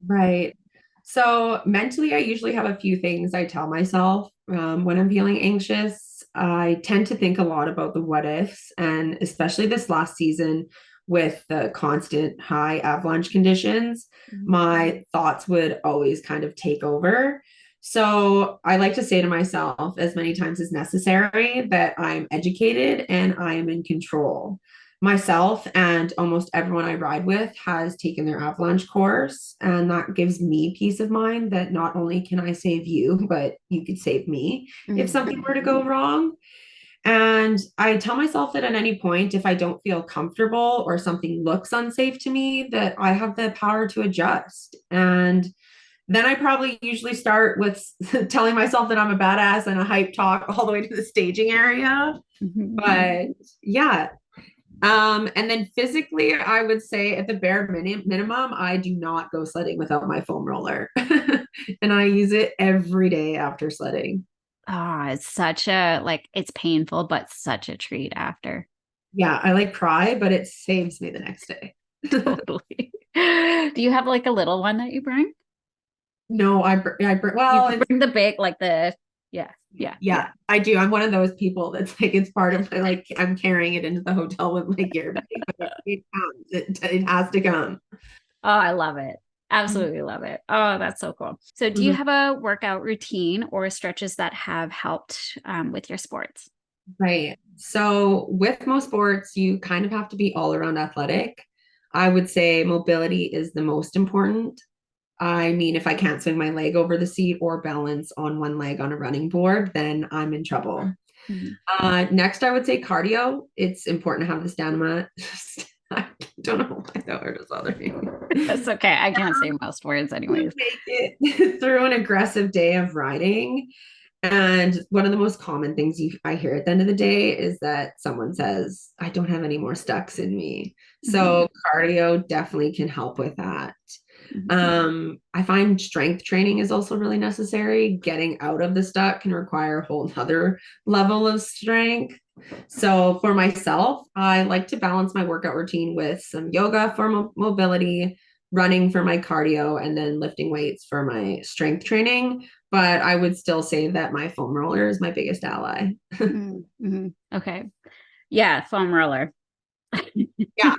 Right. So mentally, I usually have a few things I tell myself when I'm feeling anxious. I tend to think a lot about the what ifs, and especially this last season with the constant high avalanche conditions, Mhm. my thoughts would always kind of take over. So I like to say to myself as many times as necessary that I'm educated and I am in control. Myself and almost everyone I ride with has taken their avalanche course, and that gives me peace of mind that not only can I save you, but you could save me if something Mhm. were to go wrong. And I tell myself that at any point, if I don't feel comfortable or something looks unsafe to me, that I have the power to adjust. And Then I probably usually start with telling myself that I'm a badass and a hype talk all the way to the staging area. But yeah. And then physically, I would say at the bare minimum, I do not go sledding without my foam roller. And I use it every day after sledding. It's such a like it's painful, but such a treat after. Yeah, I like cry, but it saves me the next day. Totally. Do you have like a little one that you bring? No, You well, it's bring the big, like the yeah, yeah, yeah. yeah, I do. I'm one of those people that's like it's part of my like I'm carrying it into the hotel with my gear bag, but it comes. It has to come. Oh, I love it. Absolutely love it. Oh, that's so cool. So, do you Mhm. have a workout routine or stretches that have helped with your sports? Right. So with most sports, you kind of have to be all around athletic. I would say mobility is the most important. I mean, if I can't swing my leg over the seat or balance on one leg on a running board, then I'm in trouble. Mhm. Next, I would say cardio. It's important to have the stamina. I don't know why that word is bothering me. That's okay. I can't say most words, To anyways. make it through an aggressive day of riding. And one of the most common things I hear at the end of the day is that someone says, I don't have any more stucks in me. Mhm. So cardio definitely can help with that. Mhm. I find strength training is also really necessary. Getting out of the stuck can require a whole other level of strength. So for myself, I like to balance my workout routine with some yoga for mobility, running for my cardio, and then lifting weights for my strength training. But I would still say that my foam roller is my biggest ally. Mhm. Okay. Yeah, foam roller. Yeah,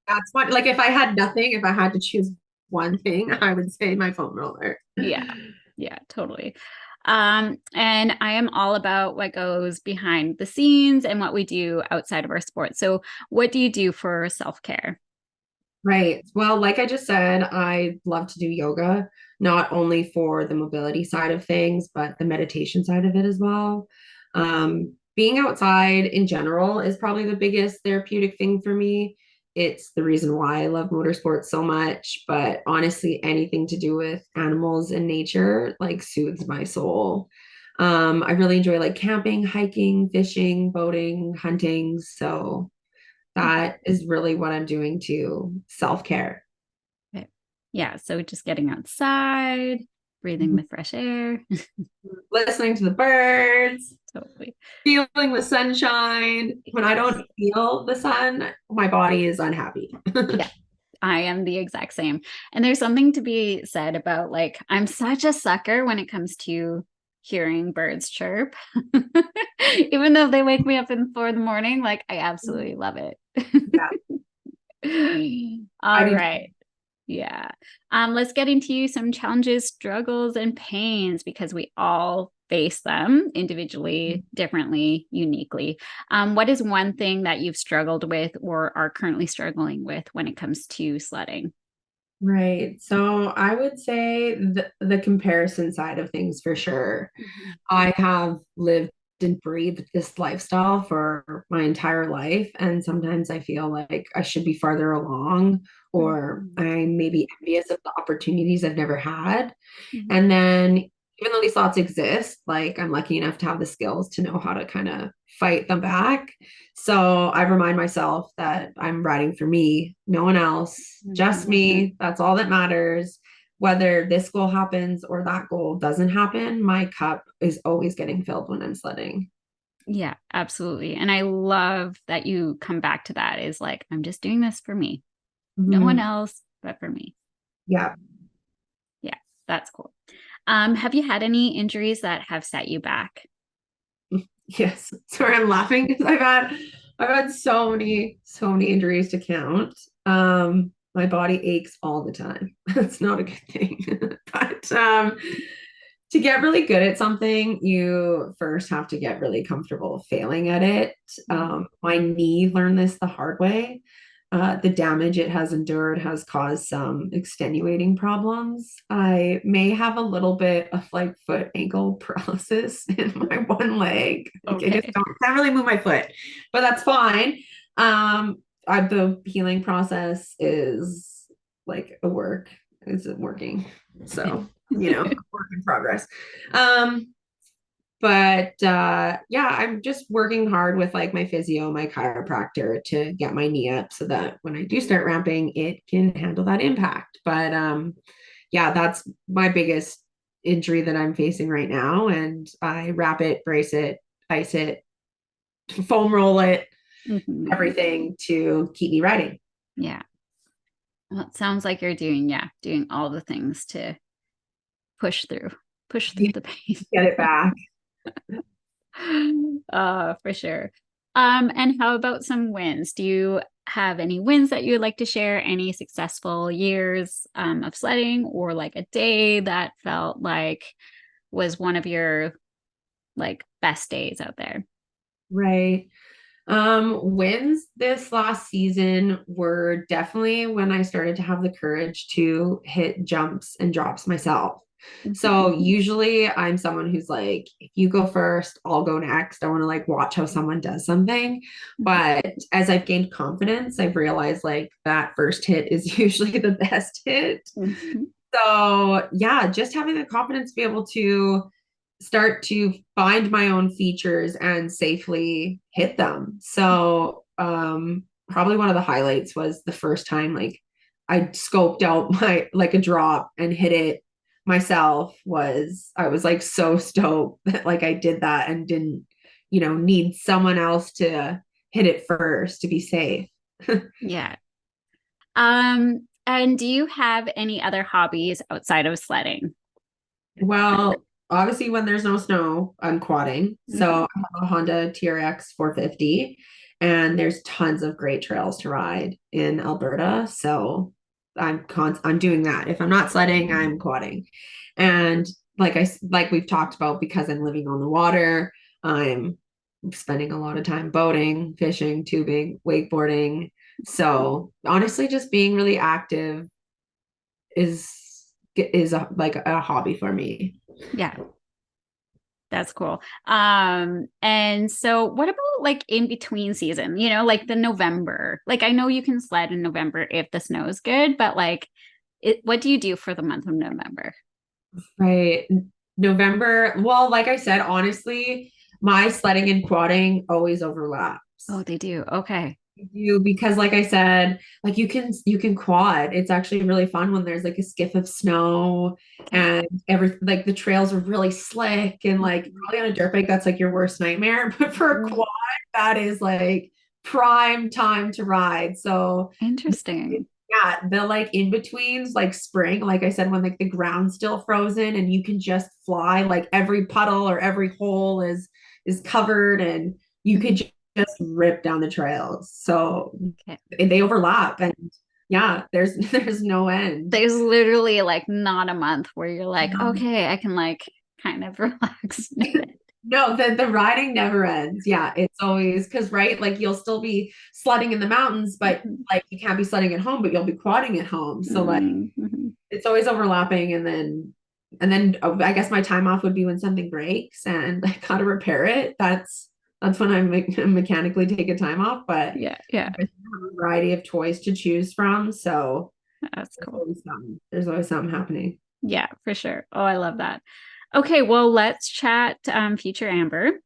that's what like if I had nothing, if I had to choose one thing, I would say my foam roller. Yeah. Yeah, totally. And I am all about what goes behind the scenes and what we do outside of our sport. So, what do you do for self-care? Right. Well, like I just said, I love to do yoga, not only for the mobility side of things, but the meditation side of it as well. Being outside in general is probably the biggest therapeutic thing for me. It's the reason why I love motorsports so much, but honestly, anything to do with animals and nature like soothes my soul. I really enjoy like camping, hiking, fishing, boating, hunting. So that is really what I'm doing to self care. Okay. Yeah, so just getting outside, breathing the fresh air. Listening to the birds, Totally. feeling the sunshine. When I Yes. don't feel the sun, my body is unhappy. Yeah, I am the exact same. And there's something to be said about like, I'm such a sucker when it comes to hearing birds chirp. Even though they wake me up in 4 in the morning, like I absolutely love it. Yeah, I All do. right. Yeah. Let's get into some challenges, struggles, and pains because we all face them individually, differently, uniquely. What is one thing that you've struggled with or are currently struggling with when it comes to sledding? Right. So I would say the comparison side of things for sure. Mhm. I have lived and breathed this lifestyle for my entire life. And sometimes I feel like I should be farther along, or Mhm. I may be envious of the opportunities I've never had. Mhm. And then, even though these thoughts exist, like I'm lucky enough to have the skills to know how to kind of fight them back. So I remind myself that I'm riding for me, no one else, just Mhm. me. That's all that matters. Whether this goal happens or that goal doesn't happen, my cup is always getting filled when I'm sledding. Yeah, absolutely. And I love that you come back to that is like, I'm just doing this for me. No one Mhm. else but for me. Yeah. Yeah, that's cool. Have you had any injuries that have set you back? Yes. Sorry, I'm laughing because I've had so many injuries to count. My body aches all the time. That's not a good thing. But to get really good at something, you first have to get really comfortable failing at it. Mhm. My knee learned this the hard way. The damage it has endured has caused some extenuating problems. I may have a little bit of like foot ankle paralysis in my one leg. Like I just Okay. can't really move my foot, but that's fine. The healing process is like a work. It's working. So. Work in progress. Um, but yeah, I'm just working hard with like my physio, my chiropractor to get my knee up so that when I do start ramping, it can handle that impact. But yeah, that's my biggest injury that I'm facing right now. And I wrap it, brace it, ice it, foam roll it, Mhm. everything to keep me riding. Yeah. Well, it sounds like you're doing all the things to push through, push through the pain. Get it back. For sure. And how about some wins? Do you have any wins that you would like to share? Any successful years of sledding, or like a day that felt like was one of your like best days out there? Right. Wins this last season were definitely when I started to have the courage to hit jumps and drops myself. So usually I'm someone who's like, if you go first, I'll go next. I want to like watch how someone does something. But as I've gained confidence, I've realized like that first hit is usually the best hit. Mhm. So yeah, just having the confidence to be able to start to find my own features and safely hit them. So probably one of the highlights was the first time like I scoped out my like a drop and hit it myself. Was I was like so stoked that like I did that and didn't, need someone else to hit it first to be safe. Yeah. And do you have any other hobbies outside of sledding? Well, obviously, when there's no snow, I'm quadding. So Mhm. I have a Honda TRX 450, and there's tons of great trails to ride in Alberta. So I'm doing that. If I'm not sledding, I'm quadding. And like we've talked about, because I'm living on the water, I'm spending a lot of time boating, fishing, tubing, wakeboarding. So honestly, just being really active is like a hobby for me. Yeah. That's cool. And so what about like in between season, like the November? Like I know you can sled in November if the snow is good, but like what do you do for the month of November? Right. November. Well, like I said, honestly, my sledding and quadding always Oh, overlaps. they do. Okay. You because like I said, like you can quad. It's actually really fun when there's like a skiff of snow Okay. and like the trails are really slick and like probably on a dirt bike that's like your worst nightmare. But for a Mhm. quad, that is like prime time to ride. So Interesting. yeah, the like in betweens, like spring, like I said, when like the ground's still frozen and you can just fly, like every puddle or every hole is covered, and you could Mhm. just rip down the trails. So Okay. they overlap, and yeah, there's there's no end. There's literally like not a month where you're like, okay, I can like kind of relax. No, the riding never ends. Yeah, it's always because right, like you'll still be sledding in the mountains, but Mhm. like you can't be sledding at home, but you'll be quadding at home. So like Mhm. it's always overlapping, and then I guess my time off would be when something breaks and I gotta repair it. That's when I mechanically take a time off. But Yeah, yeah, I have a variety of toys to choose from, so that's there's cool. always something. There's always something happening. Yeah, for sure. Oh, I love that. Okay, well, let's chat future Amber.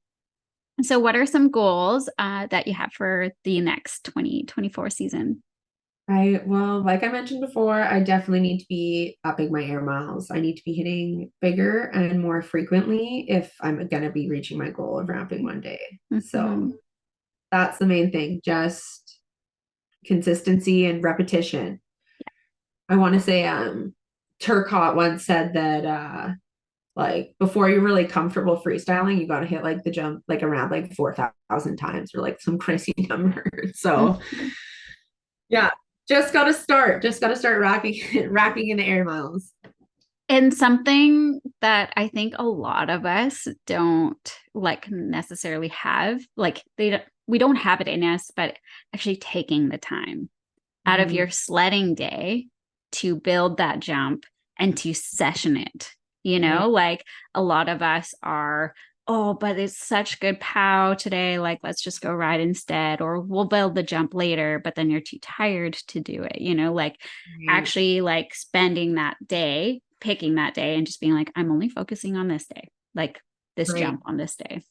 So, what are some goals that you have for the next 2024 season? Right. Well, like I mentioned before, I definitely need to be upping my air miles. I need to be hitting bigger and more frequently if I'm going to be reaching my goal of ramping one day. So Mhm. that's the main thing, just consistency and repetition. I want to say Turcotte once said that like before you're really comfortable freestyling, you got to hit like the jump like around like 4,000 times or like some crazy number. So Mhm. yeah, just got to start racking racking in the air miles. And something that I think a lot of us don't like necessarily have, like we don't have it in us, but actually taking the time out of Mhm. your sledding day to build that jump and to session it. Right. Like a lot of us are, oh, but it's such good pow today. Like, let's just go ride instead, or we'll build the jump later, but then you're too tired to do it, like Right. actually like spending that day picking that day and just being like, I'm only focusing on this day, like this Right. jump on this day.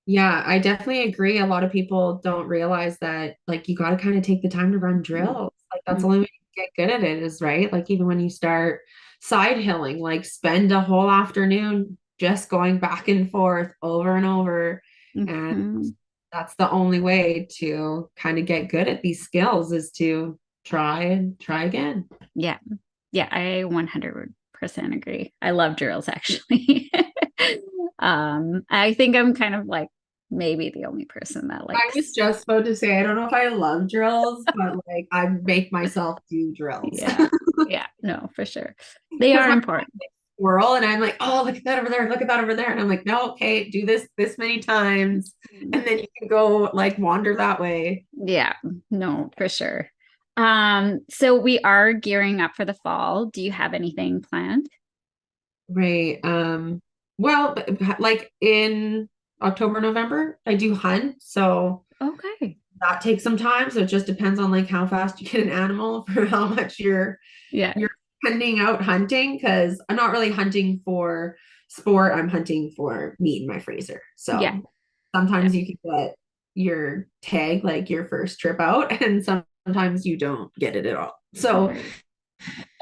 Yeah, I definitely agree. A lot of people don't realize that like you got to kind of take the time to run drills. Like that's the Mhm. only way you get good at it is right. Like even when you start side hilling, like spend a whole afternoon just going back and forth over and over. And Mhm. that's the only way to kind of get good at these skills is to try and try again. Yeah. Yeah, I 100% agree. I love drills actually. I think I'm kind of like maybe the only person that I was likes. just about to say, I don't know if I love drills, but like I make myself do drills. Yeah. Yeah, no, for sure. They Because are my important. squirrel and I'm like, oh, look at that over there, look at that over there. And I'm like, no, okay, do this many times. And then you can go like wander that way. Yeah, no, for sure. So we are gearing up for the fall. Do you have anything planned? Right. Well, like in October, November, I do hunt. So Okay. that takes some time. So it just depends on like how fast you get an animal for how much Yeah. you're hunting out hunting. Cause I'm not really hunting for sport. I'm hunting for meat in my freezer. Yeah. So Yeah. sometimes you can get your tag like your first trip out, and sometimes you don't get it at all. So Right.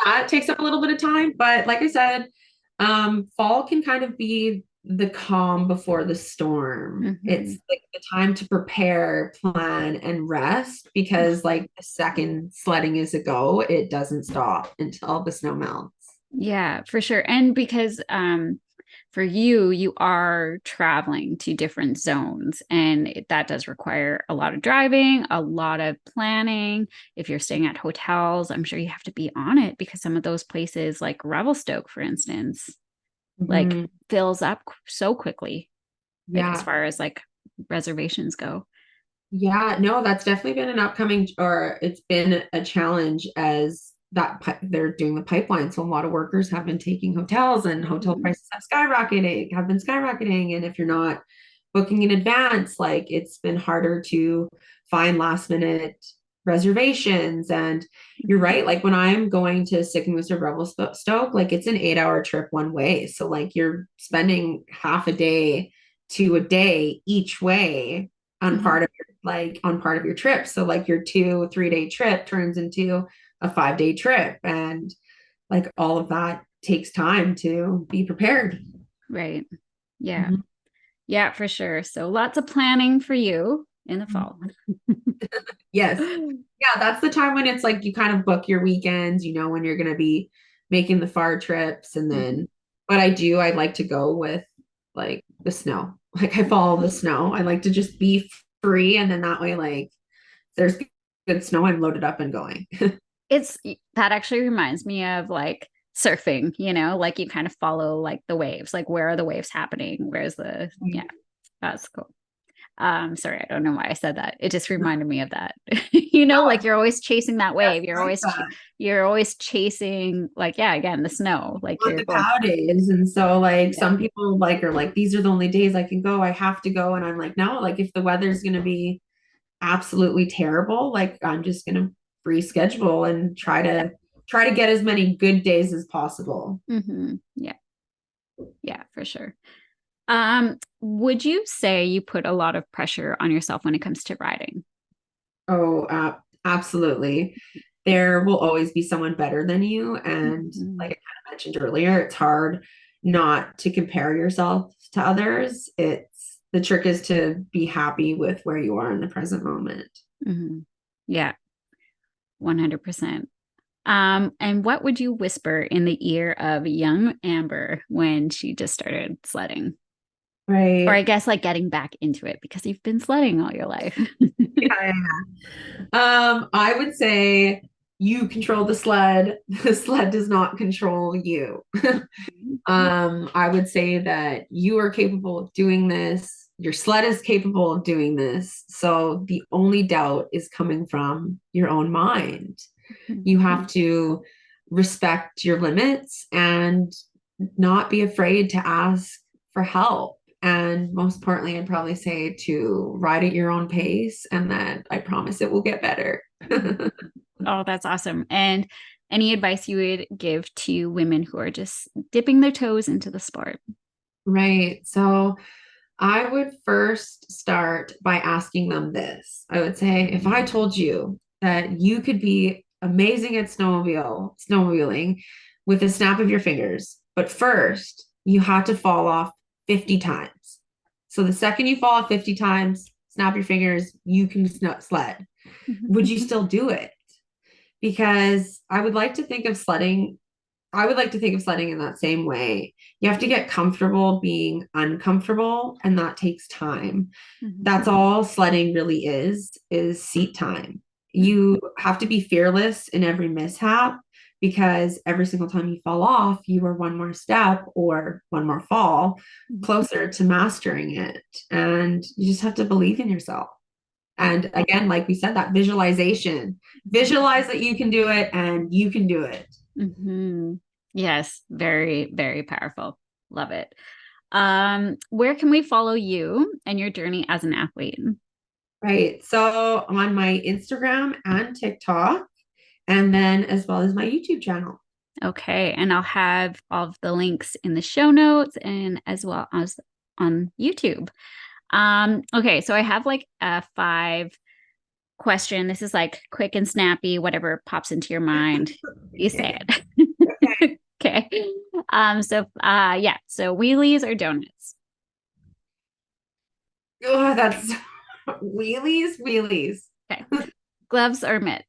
that takes up a little bit of time. But like I said, fall can kind of be the calm before the storm. Hmm. It's like the time to prepare, plan, and rest because like the second sledding is a go, it doesn't stop until the snow melts. Yeah, for sure. And because for you, you are traveling to different zones, and that does require a lot of driving, a lot of planning. If you're staying at hotels, I'm sure you have to be on it because some of those places, like Revelstoke, for instance, like Mhm. fills up so quickly, like as Yeah. far as like reservations go. Yeah, no, that's definitely been an upcoming, or it's been a challenge as they're doing the pipeline. So a lot of workers have been taking hotels, and hotel Mhm. prices have been skyrocketing. And if you're not booking in advance, like it's been harder to find last minute reservations. And you're Mhm. right, like when I'm going to Sycamore or Revelstoke, like it's an 8 hour trip one way. So like you're spending half a day to a day each way on Mhm. part of your trip. So like your 2 3 day trip turns into a 5 day trip. And like all of that takes time to be prepared. Right. Yeah. Mhm. Yeah, for sure. So lots of planning for you in the fall. Yes. Yeah, that's the time when it's like you kind of book your weekends, you know, when you're going to be making the far trips. And Mhm. then, but I like to go with like the snow. Like I follow the snow. I like to just be free. And then that way, like, there's good snow, I'm loaded up and going. It's that actually reminds me of like surfing, like you kind of follow like the waves, like where are the waves happening? Where's the, yeah, that's cool. Sorry, I don't know why I said that. It just reminded me of that. Like you're always chasing that Yes, wave. like that. You're always chasing like, yeah, again, the snow. Like On you're the going, cow days. And so like yeah, some people like are like, these are the only days I can go. I have to go. And I'm like, no, like if the weather's gonna be absolutely terrible, like I'm just gonna reschedule and try to get as many good days as possible. yeah, yeah, for sure. Would you say you put a lot of pressure on yourself when it comes to riding? Oh, absolutely. There will always be someone better than you. And Mhm. like I kind of mentioned earlier, it's hard not to compare yourself to others. The trick is to be happy with where you are in the present moment. Mhm. Yeah, 100%. And what would you whisper in the ear of young Amber when she just started sledding? Or I Right. guess like getting back into it because you've been sledding all your life. Yeah. I would say you control the sled. The sled does not control you. I would say that you are capable of doing this. Your sled is capable of doing this. So the only doubt is coming from your own mind. You have to respect your limits and not be afraid to ask for help. And most importantly, I'd probably say to ride at your own pace and that I promise it will get better. Oh, that's awesome. And any advice you would give to women who are just dipping their toes into the sport? Right. So I would first start by asking them this. I would say, if I told you that you could be amazing at snowmobiling with a snap of your fingers, but first you had to fall off 50 times. So the second you fall off 50 times, snap your fingers, you can sled. Would you still do it? Because I would like to think of sledding in that same way. You have to get comfortable being uncomfortable, and that takes time. That's all sledding really is seat time. You have to be fearless in every mishap because every single time you fall off, you are one more step or one more fall closer to mastering it. And you just have to believe in yourself. And again, like we said, that visualization, visualize that you can do it and you can do it. Mm-hmm. Yes, very, very powerful. Love it. Where can we follow you and your journey as an athlete? Right. So on my Instagram and TikTok, and then as well as my YouTube channel. Okay, and I'll have all of the links in the show notes and as well as on YouTube. Okay, so I have like a 5 question. This is like quick and snappy, whatever pops into your mind. You say it. Okay. Yeah. So wheelies or donuts? Oh, that's wheelies. Okay. Gloves or mitts?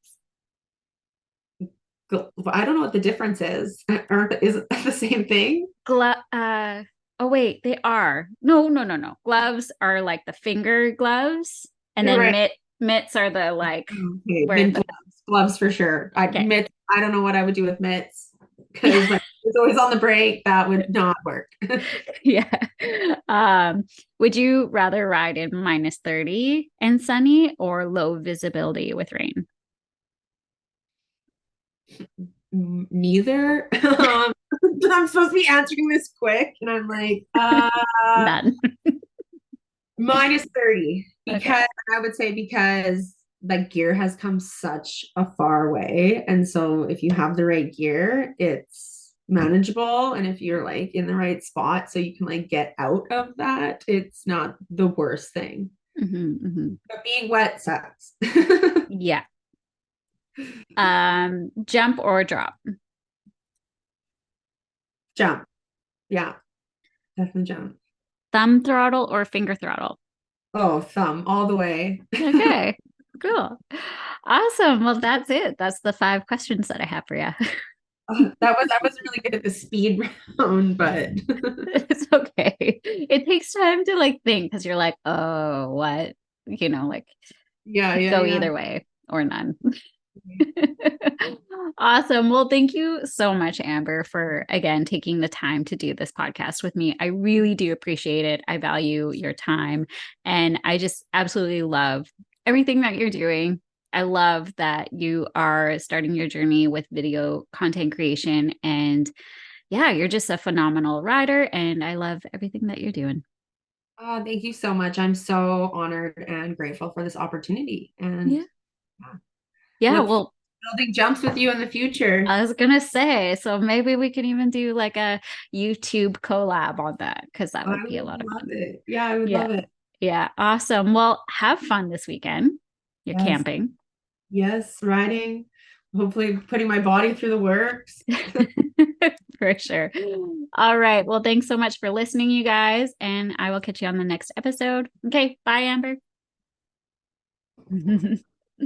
I don't know what the difference is. Is it the same thing? Oh wait, they are. No, no, no, no. Gloves are like the finger gloves, and You're then right. mitts are the like Okay, where then the gloves for sure. okay. Mitts, I don't know what I would do with mitts because like it's always on the break. That would not work. Yeah. Would you rather ride in -30 and sunny or low visibility with rain? Neither. I'm supposed to be answering this quick, and I'm like, None. -30 Okay. because I would say because the gear has come such a far way. And so if you have the right gear, it's manageable. And if you're like in the right spot, so you can like get out of that, it's not the worst thing. Mm-hmm. But being wet sucks. Yeah. Jump or drop? Jump. Yeah, definitely jump. Thumb throttle or finger throttle? Oh, thumb all the way. Okay, cool. Awesome. Well, that's it. That's the 5 questions that I have for you. I wasn't really good at the speed round, but It's okay. It takes time to like think because you're like, oh, what? Like yeah, could yeah, go yeah. either way or none. Awesome. Well, thank you so much, Amber, for again taking the time to do this podcast with me. I really do appreciate it. I value your time and I just absolutely love everything that you're doing. I love that you are starting your journey with video content creation. And yeah, you're just a phenomenal rider. And I love everything that you're doing. Thank you so much. I'm so honored and grateful for this opportunity, and Yeah. yeah, Yeah. look forward Well, to building jumps with you in the future. I was gonna say, so maybe we can even do like a YouTube collab on that because that I would be a would lot of love fun. it. Yeah, I would Yeah. love it. Yeah. Awesome. Well, have fun this weekend. You're Yes, camping. yes, riding, hopefully putting my body through the works. For sure. All right. Well, thanks so much for listening, you guys. And I will catch you on the next episode. Okay. Bye, Amber.